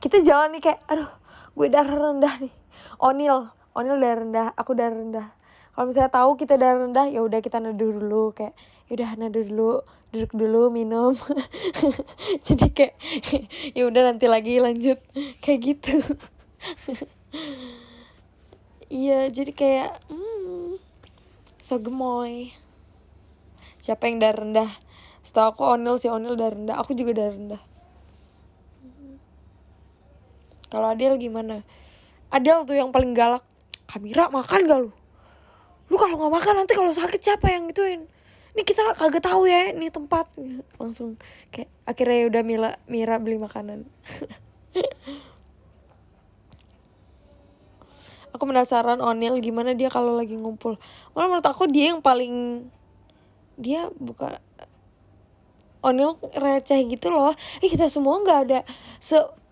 kita jalan nih kayak aduh gue darah rendah nih. Onil darah rendah, aku darah rendah. Kalau misalnya tahu kita darah rendah, ya udah kita neduh dulu, kayak yaudah neduh dulu, duduk dulu minum. Jadi kayak ya udah nanti lagi lanjut kayak gitu. Iya, jadi kayak so gemoy. Siapa yang darah rendah? Setahu aku Onil darah rendah, aku juga darah rendah. Kalau Adel gimana? Adel tuh yang paling galak. Kamira, makan gak lu? Lu kalau nggak makan nanti kalau sakit siapa yang gituin? Ini kita kagak tahu ya ini tempat. Langsung kayak akhirnya udah Mira beli makanan. Aku penasaran Onil gimana dia kalau lagi ngumpul. Malah menurut aku dia yang paling, dia bukan, Onil receh gitu loh. Kita semua nggak ada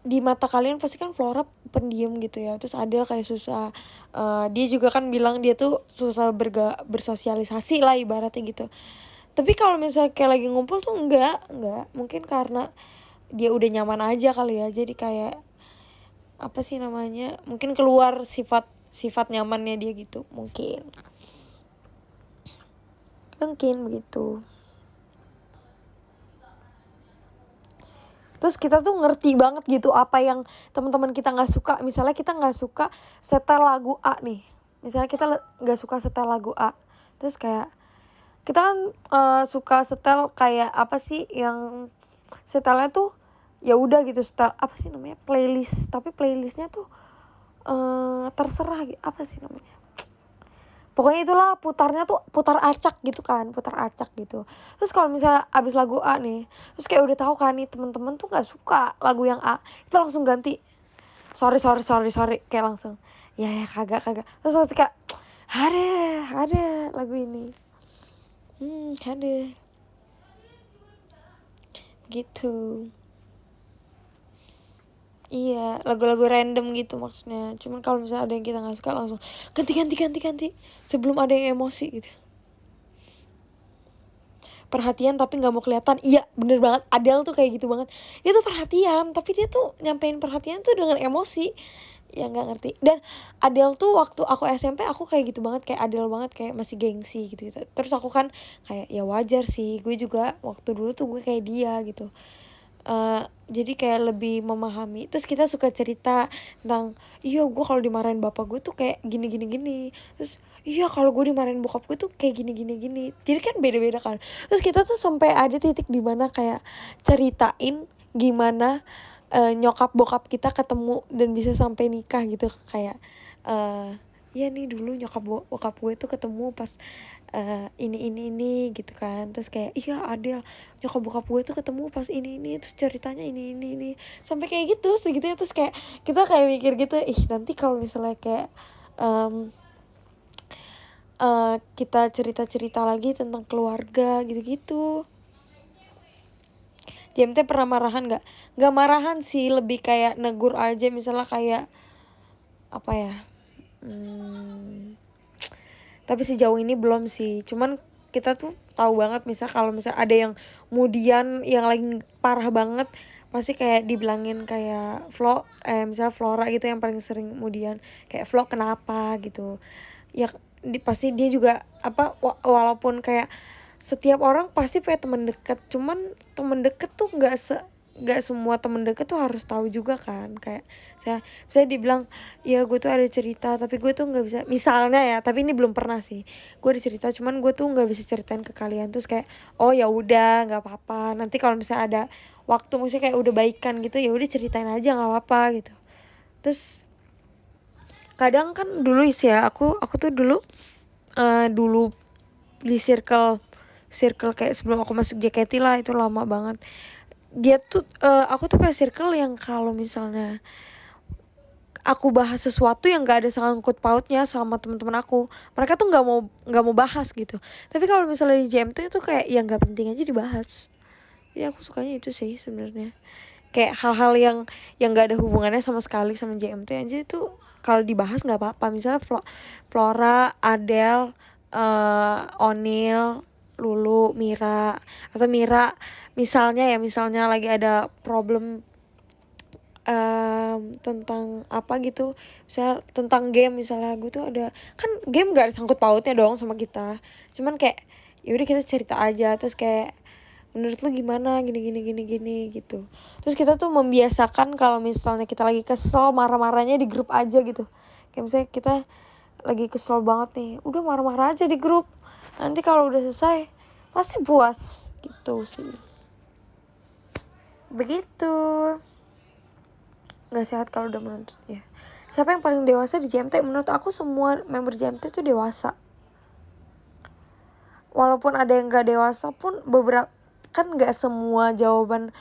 di mata kalian pasti kan Flora pendiam gitu ya. Terus Adel kayak susah. Dia juga kan bilang dia tuh susah bersosialisasi lah ibaratnya gitu. Tapi kalau misalnya kayak lagi ngumpul tuh enggak. Mungkin karena dia udah nyaman aja kali ya. Jadi kayak apa sih namanya? Mungkin keluar sifat nyamannya dia gitu. Mungkin begitu. Terus kita tuh ngerti banget gitu apa yang teman-teman kita nggak suka. Misalnya kita nggak suka setel lagu A nih. Misalnya kita nggak suka setel lagu A. Terus kayak kita kan suka setel kayak apa sih yang setelnya tuh ya udah gitu, setel apa sih namanya, playlist. Tapi playlistnya tuh terserah gitu. Apa sih namanya? Pokoknya itulah putarnya tuh putar acak gitu kan, Terus kalau misalnya abis lagu A nih, terus kayak udah tahu kan nih temen-temen tuh nggak suka lagu yang A, itu langsung ganti sorry kayak langsung ya kagak. Terus masih kayak ada lagu ini, ada gitu. Iya, lagu-lagu random gitu maksudnya. Cuman kalau misalnya ada yang kita nggak suka langsung ganti sebelum ada yang emosi gitu. Perhatian tapi nggak mau kelihatan. Iya, bener banget. Adele tuh kayak gitu banget. Dia tuh perhatian, tapi dia tuh nyampein perhatian tuh dengan emosi. Ya nggak ngerti. Dan Adele tuh waktu aku SMP aku kayak gitu banget, kayak Adele banget, kayak masih gengsi gitu. Terus aku kan kayak ya wajar sih. Gue juga waktu dulu tuh gue kayak dia gitu. Jadi kayak lebih memahami. Terus kita suka cerita tentang iya gue kalau dimarahin bapak gue tuh kayak gini. Terus iya kalau gue dimarahin bokap gue tuh kayak gini. Jadi kan beda-beda kan. Terus kita tuh sampai ada titik di mana kayak ceritain gimana nyokap bokap kita ketemu dan bisa sampai nikah gitu. Kayak iya nih dulu nyokap bokap gue tuh ketemu pas ini gitu kan. Terus kayak iya Adel nyokap bokap gue tuh ketemu pas ini terus ceritanya ini sampai kayak gitu segitunya. Terus kayak kita kayak mikir gitu, nanti kalau misalnya kayak kita cerita lagi tentang keluarga gitu. JMT pernah marahan nggak marahan sih, lebih kayak negur aja. Misalnya kayak apa ya, tapi sejauh ini belum sih. Cuman kita tuh tahu banget misal kalau misal ada yang kemudian yang lagi parah banget, pasti kayak dibilangin kayak misal Flora gitu yang paling sering kemudian kayak Flo kenapa gitu ya. Pasti dia juga apa, walaupun kayak setiap orang pasti punya teman dekat, cuman teman dekat tuh nggak semua temen deket tuh harus tahu juga kan. Kayak saya dibilang ya gue tuh ada cerita tapi gue tuh nggak bisa, misalnya ya, tapi ini belum pernah sih, gue ada cerita cuman gue tuh nggak bisa ceritain ke kalian. Terus kayak oh ya udah nggak apa-apa, nanti kalau misalnya ada waktu maksudnya kayak udah baikan gitu ya udah ceritain aja nggak apa-apa gitu. Terus kadang kan dulu sih ya aku tuh dulu di circle kayak sebelum aku masuk JKT lah, itu lama banget. Dia tuh aku tuh punya circle yang kalau misalnya aku bahas sesuatu yang gak ada sangkut pautnya sama teman-teman aku, mereka tuh nggak mau bahas gitu. Tapi kalau misalnya di JMT itu kayak yang nggak penting aja dibahas. Jadi aku sukanya itu sih sebenarnya, kayak hal-hal yang nggak ada hubungannya sama sekali sama JMT aja itu kalau dibahas nggak apa-apa. Misalnya Flora, Adele, Onil, Lulu, Mira, atau Mira misalnya lagi ada problem tentang apa gitu, misalnya tentang game, misalnya gue tuh ada, kan game gak ada sangkut pautnya dong sama kita, cuman kayak yaudah kita cerita aja, terus kayak menurut lu gimana gini gitu. Terus kita tuh membiasakan kalau misalnya kita lagi kesel, marah-marahnya di grup aja gitu. Kayak misalnya kita lagi kesel banget nih, udah marah-marah aja di grup, nanti kalau udah selesai pasti puas gitu sih. Begitu. Nggak sehat kalau udah menuntut ya. Siapa yang paling dewasa di JMT? Menurut aku semua member JMT tuh dewasa. Walaupun ada yang nggak dewasa pun, beberapa kan nggak semua jawaban,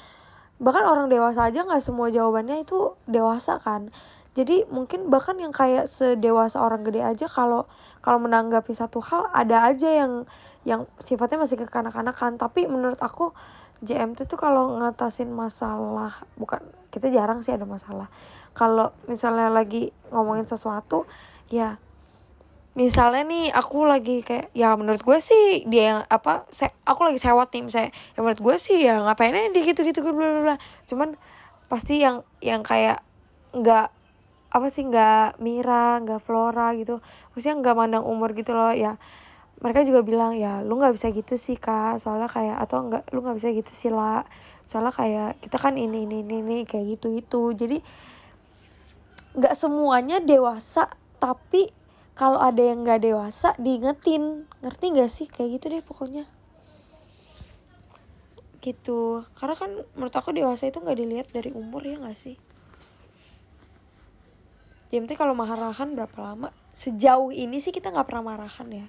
bahkan orang dewasa aja nggak semua jawabannya itu dewasa kan. Jadi mungkin bahkan yang kayak sedewasa orang gede aja, kalau menanggapi satu hal ada aja yang sifatnya masih kekanak-kanakan. Tapi menurut aku JMT tuh kalau ngatasin masalah, bukan, kita jarang sih ada masalah. Kalau misalnya lagi ngomongin sesuatu, ya misalnya nih aku lagi kayak, ya menurut gue sih dia yang apa, aku lagi sewot nih misalnya, ya menurut gue sih ya ngapain aja di gitu bla bla bla. Cuman pasti yang kayak nggak apa sih, nggak Mira, nggak Flora gitu, maksudnya nggak mandang umur gitu loh ya. Mereka juga bilang, ya lu nggak bisa gitu sih kak, soalnya kayak, atau enggak, lu nggak bisa gitu sih lah, soalnya kayak kita kan ini kayak gitu. Jadi nggak semuanya dewasa, tapi kalau ada yang nggak dewasa diingetin, ngerti nggak sih, kayak gitu deh pokoknya gitu. Karena kan menurut aku dewasa itu nggak dilihat dari umur, ya nggak sih. Yang penting kalau marahan berapa lama, sejauh ini sih kita nggak pernah marahan ya.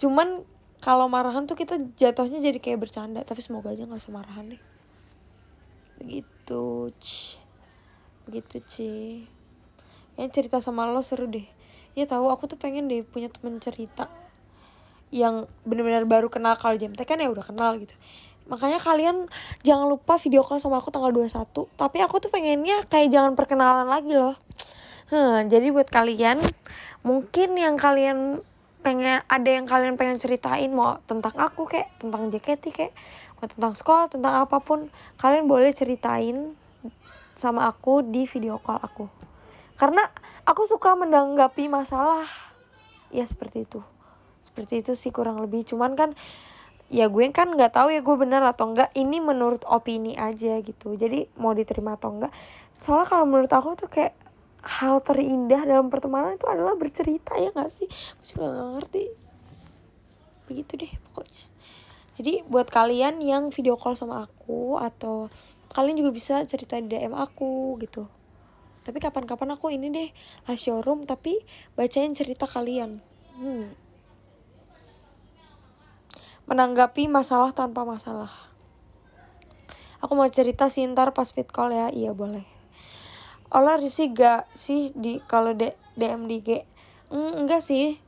Cuman kalau marahan tuh kita jatuhnya jadi kayak bercanda, tapi semoga aja nggak usah marahan deh. Begitu Ci. Ya cerita sama lo seru deh. Ya tahu, aku tuh pengen deh punya temen cerita yang benar-benar baru kenal. Kalau JMT kan ya udah kenal gitu. Makanya kalian jangan lupa video call sama aku tanggal 21. Tapi aku tuh pengennya kayak jangan perkenalan lagi loh. Jadi buat kalian, mungkin yang kalian pengen, ada yang kalian pengen ceritain, mau tentang aku kayak, tentang JKT kayak, mau tentang sekolah, tentang apapun, kalian boleh ceritain sama aku di video call aku. Karena aku suka menanggapi masalah. Ya seperti itu sih kurang lebih. Cuman kan ya gue kan nggak tahu ya gue benar atau enggak, ini menurut opini aja gitu, jadi mau diterima atau enggak. Soalnya kalau menurut aku tuh kayak hal terindah dalam pertemanan itu adalah bercerita, ya nggak sih. Aku juga nggak ngerti, begitu deh pokoknya. Jadi buat kalian yang video call sama aku, atau kalian juga bisa cerita di DM aku gitu. Tapi kapan-kapan aku ini deh live showroom, tapi bacain cerita kalian. Menanggapi masalah tanpa masalah. Aku mau cerita sih ntar pas fit call ya. Iya boleh. Olah risih gak sih di kalau DM di IG? Enggak sih.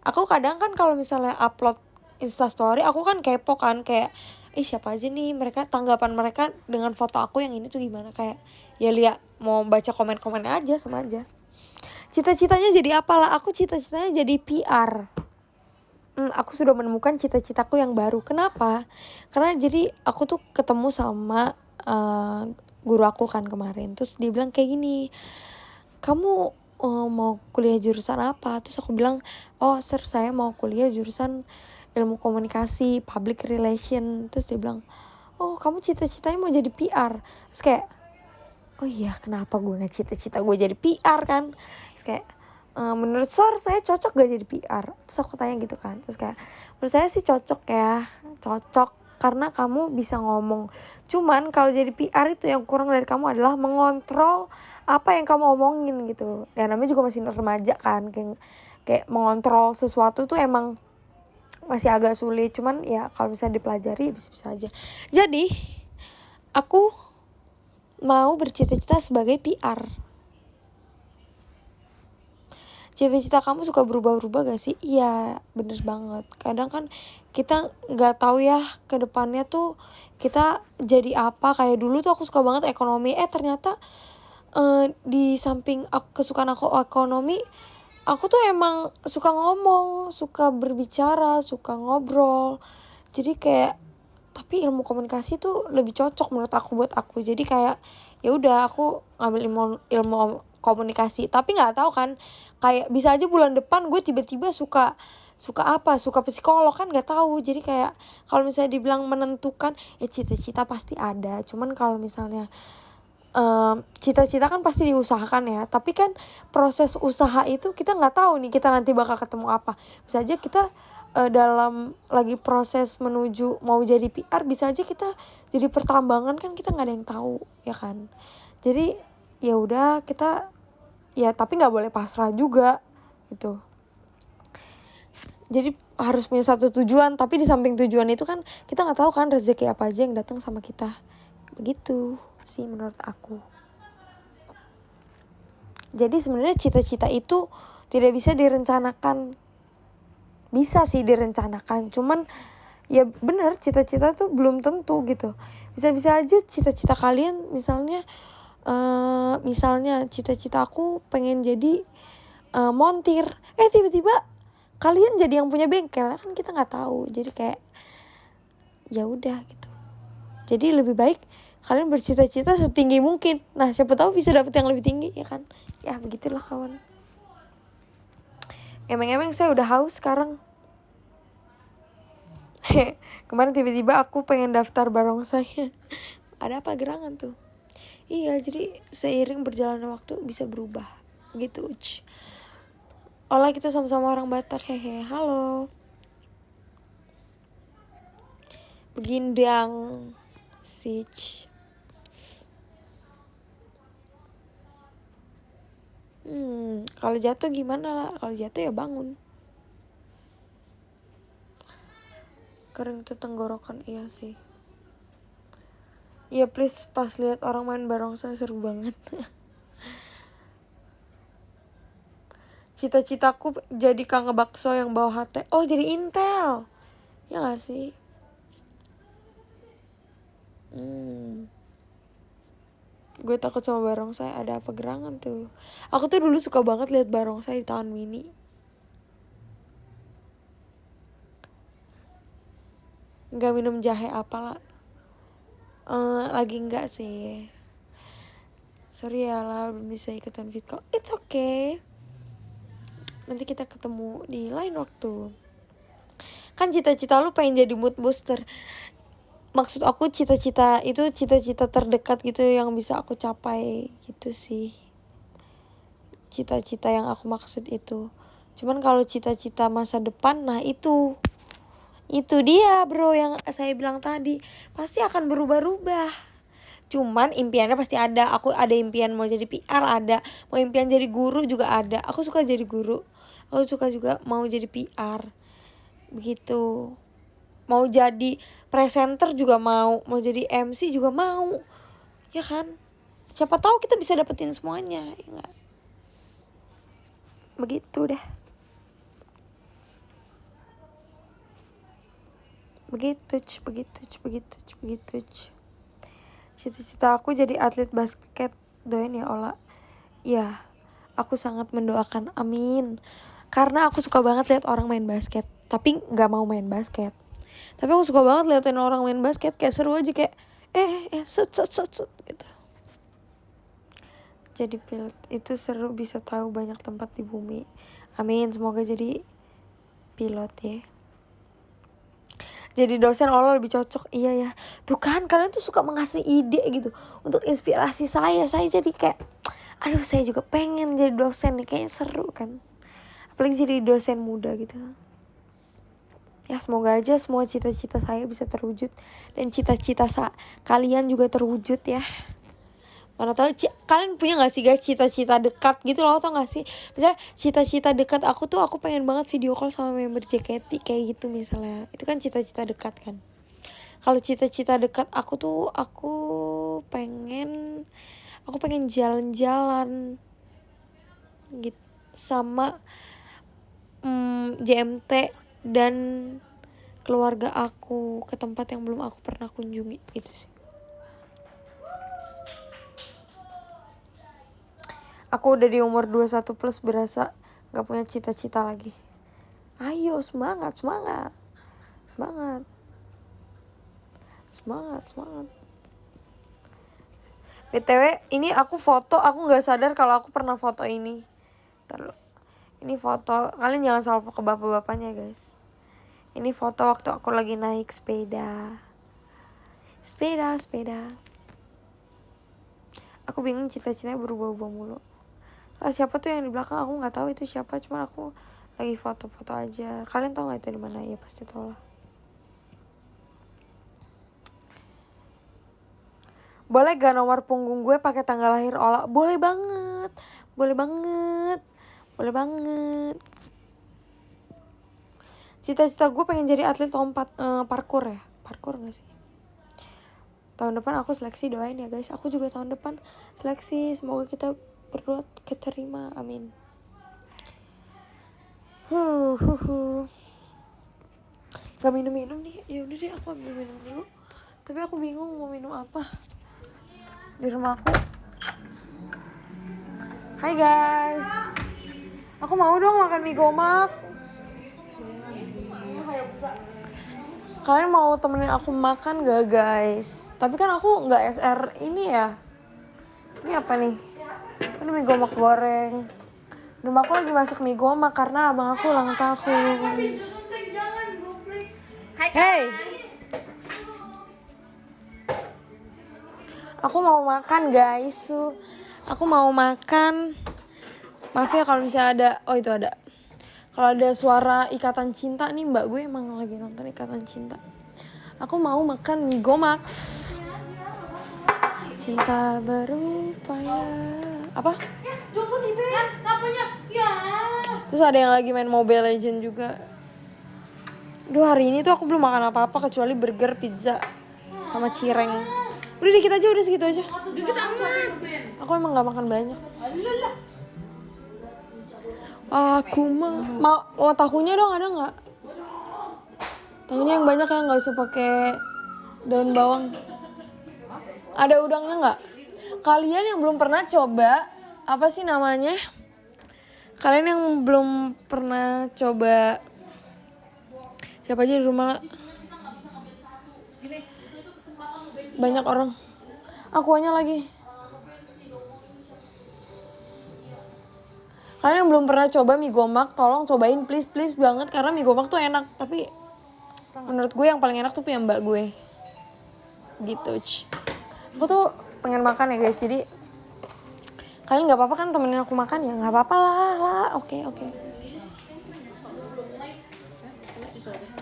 Aku kadang kan kalau misalnya upload Instastory, aku kan kepo kan, kayak siapa aja nih mereka, tanggapan mereka dengan foto aku yang ini tuh gimana, kayak ya lihat, mau baca komen-komen aja, sama aja. Cita-citanya jadi apalah? Aku cita-citanya jadi PR. Aku sudah menemukan cita-citaku yang baru. Kenapa? Karena jadi aku tuh ketemu sama guru aku kan kemarin. Terus dia bilang kayak gini, kamu mau kuliah jurusan apa? Terus aku bilang, oh sir, saya mau kuliah jurusan ilmu komunikasi, public relation. Terus dia bilang, oh kamu cita-citanya mau jadi PR. Terus kayak, oh iya, kenapa gue gak cita-cita gue jadi PR kan? Terus kayak, menurut Sor saya cocok gak jadi PR? Terus aku tanya gitu kan. Terus kayak, menurut saya sih cocok ya, cocok karena kamu bisa ngomong. Cuman kalau jadi PR itu yang kurang dari kamu adalah mengontrol apa yang kamu omongin gitu. Dan namanya juga masih remaja kan, kayak mengontrol sesuatu tuh emang masih agak sulit. Cuman ya kalau misalnya dipelajari bisa-bisa aja. Jadi aku mau bercita-cita sebagai PR. Cita-cita kamu suka berubah-ubah gak sih? Iya, bener banget. Kadang kan kita gak tahu ya ke depannya tuh kita jadi apa. Kayak dulu tuh aku suka banget ekonomi. Ternyata di samping kesukaan aku ekonomi, aku tuh emang suka ngomong, suka berbicara, suka ngobrol. Jadi kayak, tapi ilmu komunikasi tuh lebih cocok menurut aku buat aku. Jadi kayak ya udah aku ngambil ilmu komunikasi. Tapi nggak tahu kan, kayak bisa aja bulan depan gue tiba-tiba suka psikolog, kan nggak tahu. Jadi kayak kalau misalnya dibilang menentukan, ya cita-cita pasti ada. Cuman kalau misalnya cita-cita kan pasti diusahakan ya, tapi kan proses usaha itu kita nggak tahu nih kita nanti bakal ketemu apa. Bisa aja kita dalam lagi proses menuju mau jadi PR, bisa aja kita jadi pertambangan, kan kita nggak ada yang tahu ya kan. Jadi ya udah kita, ya tapi nggak boleh pasrah juga gitu. Jadi harus punya satu tujuan, tapi di samping tujuan itu kan kita nggak tahu kan rezeki apa aja yang datang sama kita. Begitu sih menurut aku. Jadi sebenarnya cita-cita itu tidak bisa direncanakan. Bisa sih direncanakan, cuman ya benar, cita-cita tuh belum tentu gitu. Bisa-bisa aja cita-cita kalian misalnya cita-cita aku pengen jadi montir. Tiba-tiba kalian jadi yang punya bengkel, kan kita nggak tahu. Jadi kayak ya udah gitu. Jadi lebih baik kalian bercita-cita setinggi mungkin. Nah, siapa tahu bisa dapet yang lebih tinggi ya kan. Ya begitulah kawan. Emang saya udah haus sekarang. Kemarin tiba-tiba aku pengen daftar barongsai. Ada apa gerangan tuh? Iya, jadi seiring berjalannya waktu bisa berubah gitu. Olah, kita sama-sama orang Batak. Hehe. Halo. Begindang Sich. Kalau jatuh gimana lah? Kalau jatuh ya bangun. Kering tuh tenggorokan, iya sih. Ya please, pas lihat orang main barongsai seru banget. Cita-citaku jadi Kang Bakso yang bawa HT. Oh, jadi Intel. Ya gak sih? Gue takut sama barongsai. Ada apa gerangan tuh? Aku tuh dulu suka banget lihat barongsai di Taman Mini. Gak minum jahe apalah. Lagi enggak sih. Sorry ya lah, belum bisa ikutan fit call. It's okay. Nanti kita ketemu di lain waktu. Kan cita-cita lu pengen jadi mood booster. Maksud aku cita-cita itu cita-cita terdekat gitu yang bisa aku capai gitu sih. Cita-cita yang aku maksud itu. Cuman kalau cita-cita masa depan, nah itu dia bro yang saya bilang tadi. Pasti akan berubah-ubah. Cuman impiannya pasti ada. Aku ada impian mau jadi PR, ada. Mau impian jadi guru juga ada. Aku suka jadi guru. Aku suka juga mau jadi PR. Begitu. Mau jadi presenter juga mau jadi MC juga mau. Ya kan? Siapa tahu kita bisa dapetin semuanya, ya enggak? Begitu deh. Begitu. Cita-cita aku jadi atlet basket. Doain ya Ola. Ya, aku sangat mendoakan, amin. Karena aku suka banget lihat orang main basket, tapi gak mau main basket. Tapi aku suka banget liatin orang main basket, kayak seru aja, kayak set gitu. Jadi pilot itu seru, bisa tahu banyak tempat di bumi. Amin, semoga jadi pilot ya. Jadi dosen Ola lebih cocok. Iya ya. Tuh kan, kalian tuh suka mengasih ide gitu untuk inspirasi saya. Saya jadi kayak, aduh saya juga pengen jadi dosen nih, kayaknya seru kan. Apalagi jadi dosen muda gitu. Ya semoga aja semua cita-cita saya bisa terwujud. Dan cita-cita kalian juga terwujud ya. Mana tahu kalian punya gak sih guys cita-cita dekat gitu loh, tau gak sih? Misalnya cita-cita dekat aku tuh, aku pengen banget video call sama member JKT kayak gitu misalnya. Itu kan cita-cita dekat kan. Kalau cita-cita dekat aku tuh, aku pengen jalan-jalan gitu sama JMT dan keluarga aku ke tempat yang belum aku pernah kunjungi. Itu sih. Aku udah di umur 21 plus, berasa gak punya cita-cita lagi. Ayo semangat. Semangat. BTW, ini aku foto, aku nggak sadar kalau aku pernah foto ini. Terus, ini foto, kalian jangan salvo ke bapak-bapaknya guys. Ini foto waktu aku lagi naik sepeda. Sepeda. Aku bingung cita-citanya berubah-ubah mulu. Lah siapa tuh yang di belakang? Aku nggak tahu itu siapa, cuma aku lagi foto-foto aja. Kalian tahu nggak itu di mana? Ya pasti tahu lah. Boleh gak nomor punggung gue pakai tanggal lahir Ola? Boleh banget. Cita-cita gue pengen jadi atlet lompat parkour ya. Parkour gak sih? Tahun depan aku seleksi, doain ya guys. Aku juga tahun depan seleksi. Semoga kita berdua keterima. Amin. Gak minum nih. Ya udah deh, aku ambil minum dulu. Tapi aku bingung mau minum apa. Di rumah aku. Hai guys. Aku mau dong makan mie gomak. Kalian mau temenin aku makan gak guys? Tapi kan aku gak SR ini ya. Ini apa nih? Ini mie gomak goreng. Rumah aku lagi masak mie gomak karena abang aku ulang tahun. Hey. Aku mau makan guys. Aku mau makan. Maaf ya kalau misalnya ada. Oh itu ada. Kalau ada suara Ikatan Cinta nih, mbak gue emang lagi nonton Ikatan Cinta. Aku mau makan mie gomak. Cinta berupaya. Apa? Terus ada yang lagi main Mobile Legend juga. Duh, hari ini tuh aku belum makan apa-apa kecuali burger, pizza, sama cireng. Udah dikit aja, udah segitu aja. Aku emang gak makan banyak. Aku mau tahunya dong, ada nggak? Tahunya yang banyak ya, nggak usah pakai daun bawang. Ada udangnya nggak? Kalian yang belum pernah coba, apa sih namanya? Kalian yang belum pernah coba, siapa aja di rumah? Banyak orang. Akuanya lagi. Kalian yang belum pernah coba mie gomak, tolong cobain please banget karena mie gomak tuh enak. Tapi menurut gue yang paling enak tuh punya mbak gue. Gitu. Aku tuh pengen makan ya guys, jadi kalian nggak apa-apa kan temenin aku makan ya? Nggak apa-apa lah. Oke.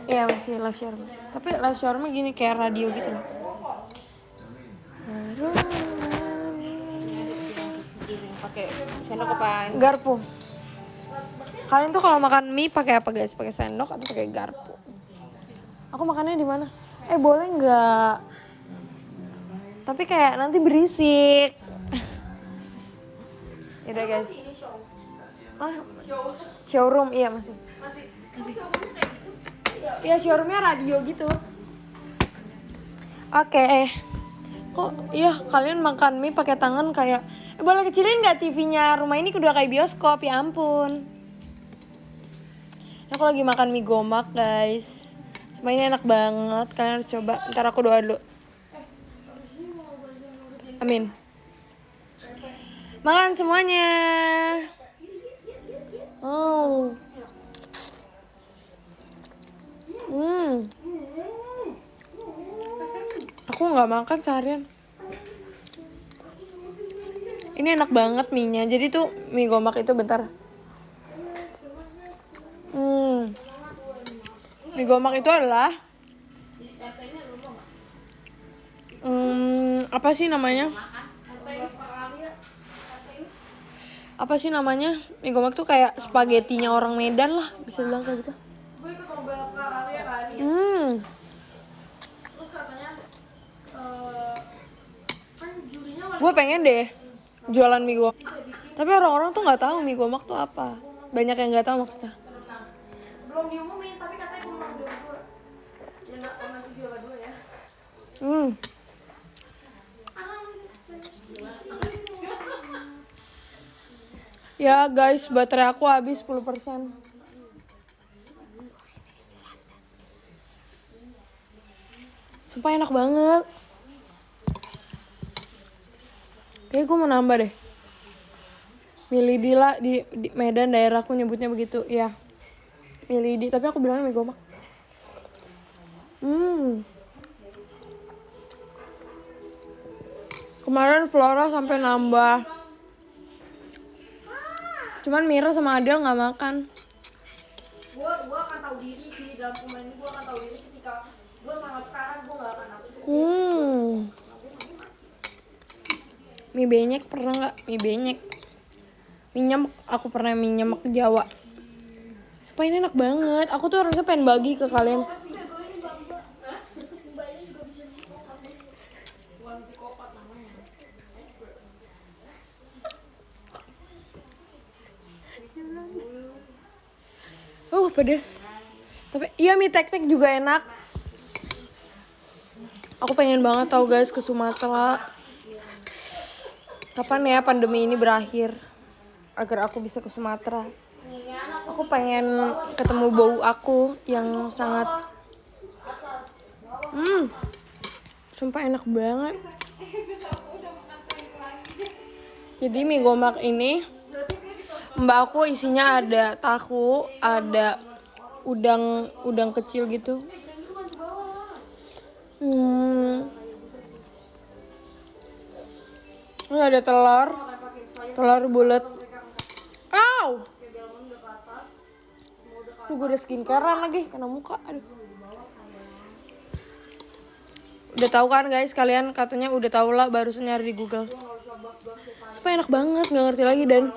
Iya masih live shawarma. Tapi live shawarma gini kayak radio gitu loh. Pakai sendok apa? Garpu. Kalian tuh kalau makan mie pakai apa guys? Pakai sendok atau pakai garpu? Aku makannya di mana? Boleh nggak? Tapi kayak nanti berisik. Yaudah guys. Showroom iya masih. Iya showroomnya radio gitu. Oke. Kok iya kalian makan mie pakai tangan kayak boleh kecilin nggak TV-nya? Rumah ini udah kayak bioskop, ya ampun. Aku lagi makan mie gomak guys. Semuanya enak banget, kalian harus coba. Ntar aku doa dulu. Amin. Makan semuanya. Oh. Aku nggak makan seharian. Ini enak banget mie-nya. Jadi tuh mie gomak itu bentar. Mie gomak itu adalah apa sih namanya? Mie gomak tuh kayak spagetinya orang Medan lah, bisa bilang kayak gitu. Gue pengen deh jualan mie gomak. Tapi orang-orang tuh nggak tahu mie gomak tuh apa. Banyak yang nggak tahu maksudnya. Belum diumumin, tapi katanya cuma dua. Ya nanti jual dua ya. Ya guys, baterai aku habis 10%. Sumpah enak banget. Kayaknya gue mau nambah deh. Milidi lah di Medan daerahku nyebutnya begitu. Ya, Milidi. Tapi aku bilangnya mie gomak. Kemarin Flora sampai nambah. Cuman Mira sama Adel nggak makan. Gue akan tahu diri sih dalam komen ini. Gue akan tahu diri ketika gue sangat sekarang gue nggak akan nafsu. Mie benyek pernah nggak? Mie benyek. Mie nyemek, aku pernah mie nyemek Jawa. Supaya ini enak banget. Aku tuh harusnya pengen bagi ke kalian. Pedes. Tapi iya mie tek-tek juga enak. Aku pengen banget tau guys ke Sumatera. Kapan ya pandemi ini berakhir agar aku bisa ke Sumatera. Aku pengen ketemu bau aku yang sangat sumpah enak banget. Jadi mie gomak ini mbak aku isinya ada tahu, ada udang kecil gitu. Terus ada telur bulat. Gue udah skincarean lagi kena muka. Aduh. Udah tahu kan guys, kalian katanya udah tahu lah, barusan nyari di Google. Supaya enak banget, nggak ngerti lagi. Dan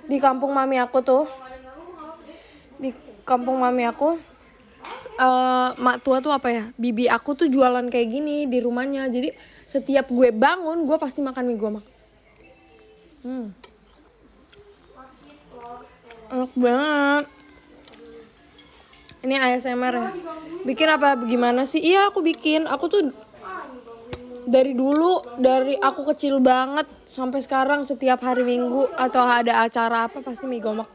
di kampung mami aku tuh, mak tua tuh apa ya, bibi aku tuh jualan kayak gini di rumahnya. Jadi setiap gue bangun, gue pasti makan mie gomak. Enak banget. Ini ASMR ya. Bikin apa gimana sih? Iya aku bikin. Aku tuh dari dulu, dari aku kecil banget sampai sekarang setiap hari Minggu atau ada acara apa pasti mie gomak.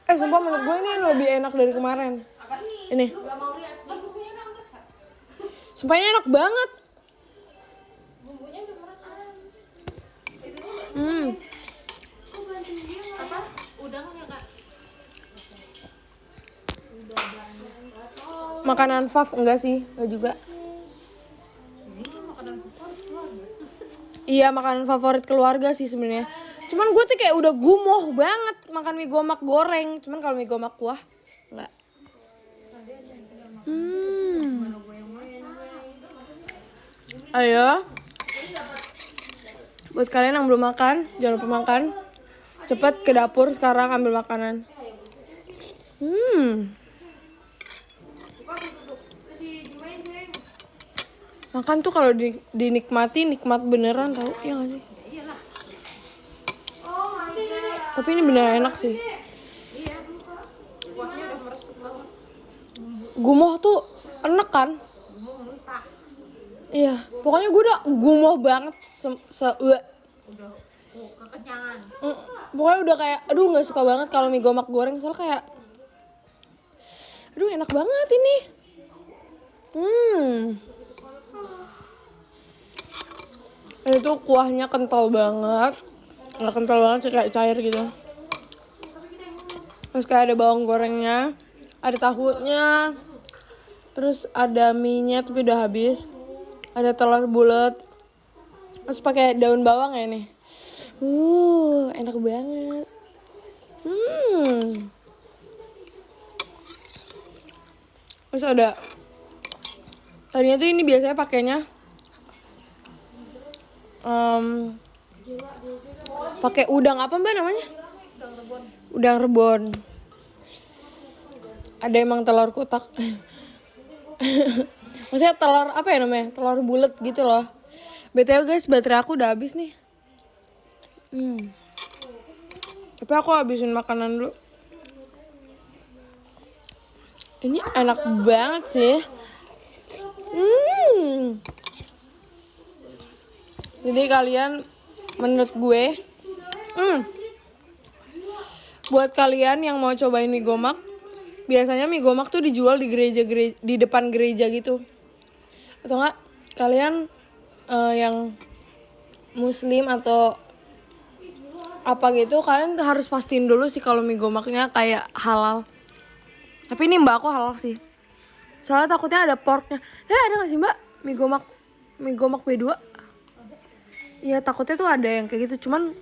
Sumpah menurut gue ini lebih enak dari kemarin. Ini. Sumpah ini enak banget. Makanan fav enggak sih? Enggak juga. Iya makanan favorit keluarga sih sebenarnya. Cuman gue tuh kayak udah gumoh banget makan mie gomak goreng. Cuman kalau mie gomak kuah enggak. Ayo. Buat kalian yang belum makan, jangan lupa makan. Cepet ke dapur sekarang ambil makanan. Makan tuh kalau dinikmati nikmat beneran tau, iya gak sih? Tapi ini beneran enak sih. Gumoh tuh enak kan? Iya, pokoknya gue udah gumoh banget Kekenyangan. Pokoknya udah kayak, aduh nggak suka banget kalau mie gomak goreng soalnya kayak, aduh enak banget ini. Dan itu kuahnya kental banget, nggak kental banget sih, kayak cair gitu. Terus kayak ada bawang gorengnya, ada tahunya, terus ada mie-nya tapi udah habis, ada telur bulat, terus pakai daun bawang ya nih. Enak banget. Terus ada, tadinya tuh ini biasanya pakainya pakai udang apa mbak namanya? Udang rebon. Ada emang telur kotak. Maksudnya telur apa ya namanya? Telur bulat gitu loh. BTW guys, baterai aku udah habis nih. Tapi aku habisin makanan dulu. Ini enak banget sih. Jadi kalian menurut gue Buat kalian yang mau cobain mie gomak, biasanya mie gomak tuh dijual di gereja-gereja, di depan gereja gitu. Atau enggak kalian yang muslim atau apa gitu, kalian harus pastiin dulu sih kalau mie gomaknya kayak halal. Tapi ini mbak aku halal sih. Soalnya takutnya ada porknya. Ada gak sih mbak mie gomak B2? Iya takutnya tuh ada yang kayak gitu. Cuman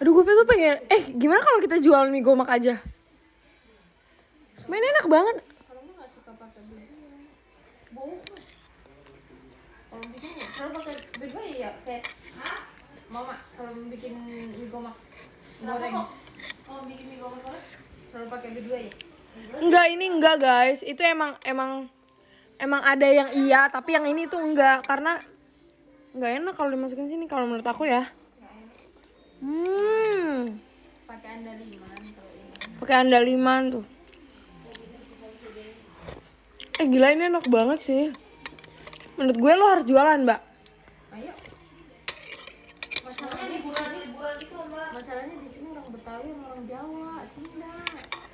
aduh gue tuh pengen, gimana kalau kita jual mie gomak aja? Sebenarnya enak banget. Kalau gue nggak suka pakai berdua. Bau. Kalau bikin kalau pakai berdua ya kayak mama kalau bikin mie gomak goreng. Kalau bikin mie gomak goreng selalu pakai berdua ya. Enggak, ini enggak guys. Itu emang ada yang iya, tapi yang ini tuh enggak, karena enggak enak kalau dimasukin sini kalau menurut aku ya. Pakai andaliman kalau ini. Pakai andaliman tuh. Gila ini enak banget sih. Menurut gue lo harus jualan, Mbak. Ayo. Masalahnya liburan itu mbak. Masalahnya di sini orang Betawi sama orang Jawa, Sunda,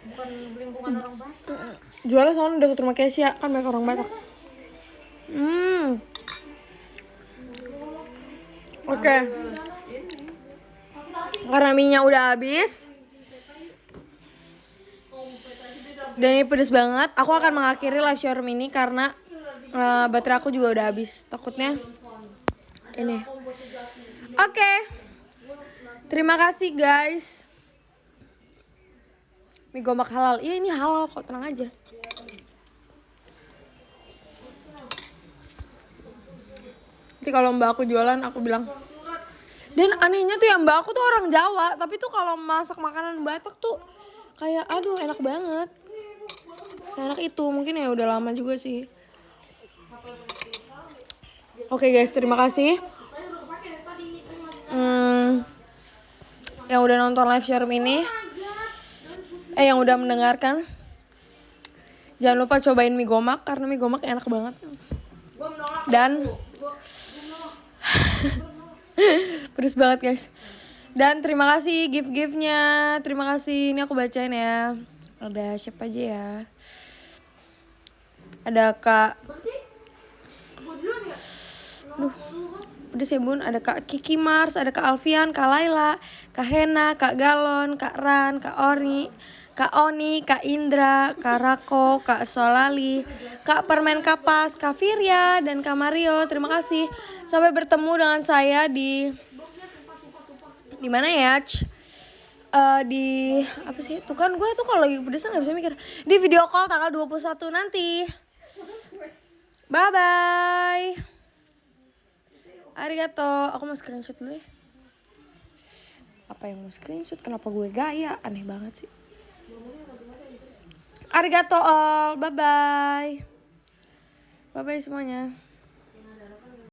bukan lingkungan orang Batak. Jualnya soalnya deket rumah Kesia, kan banyak orang Batak. Oke. Karena minyak udah habis dan ini pedes banget, aku akan mengakhiri live showroom ini karena baterai aku juga udah habis. Takutnya ini. Oke. Terima kasih guys. Mie gomak halal. Iya ini halal kok, tenang aja. Nanti kalau mbak aku jualan aku bilang. Dan anehnya tuh ya mbak aku tuh orang Jawa, tapi tuh kalau masak makanan Batak tuh kayak aduh enak banget. Seenak itu, mungkin ya udah lama juga sih. Oke guys, terima kasih. Yang udah nonton live showroom ini. Yang udah mendengarkan. Jangan lupa cobain mie gomak karena mie gomak enak banget. Dan pedes banget guys. Dan terima kasih gift-giftnya. Terima kasih. Ini aku bacain ya. Ada siapa aja ya? Ada Kak. Duh, pedes ya bun. Ada Kak Kiki Mars, ada Kak Alfian, Kak Laila, Kak Hena, Kak Galon, Kak Ran, Kak Oni, Kak Indra, Kak Rako, Kak Solali, Kak Permen Kapas, Kak Firya, dan Kak Mario. Terima kasih. Sampai bertemu dengan saya di mana ya? Di apa sih? Tuh kan gue tuh kalau lagi pedesan gak bisa mikir. Di video call tanggal 21 nanti. Bye bye. Arigato. Aku mau screenshot dulu ya. Apa yang mau screenshot? Kenapa gue gaya? Aneh banget sih. Arigato all. Bye bye. Bye bye semuanya.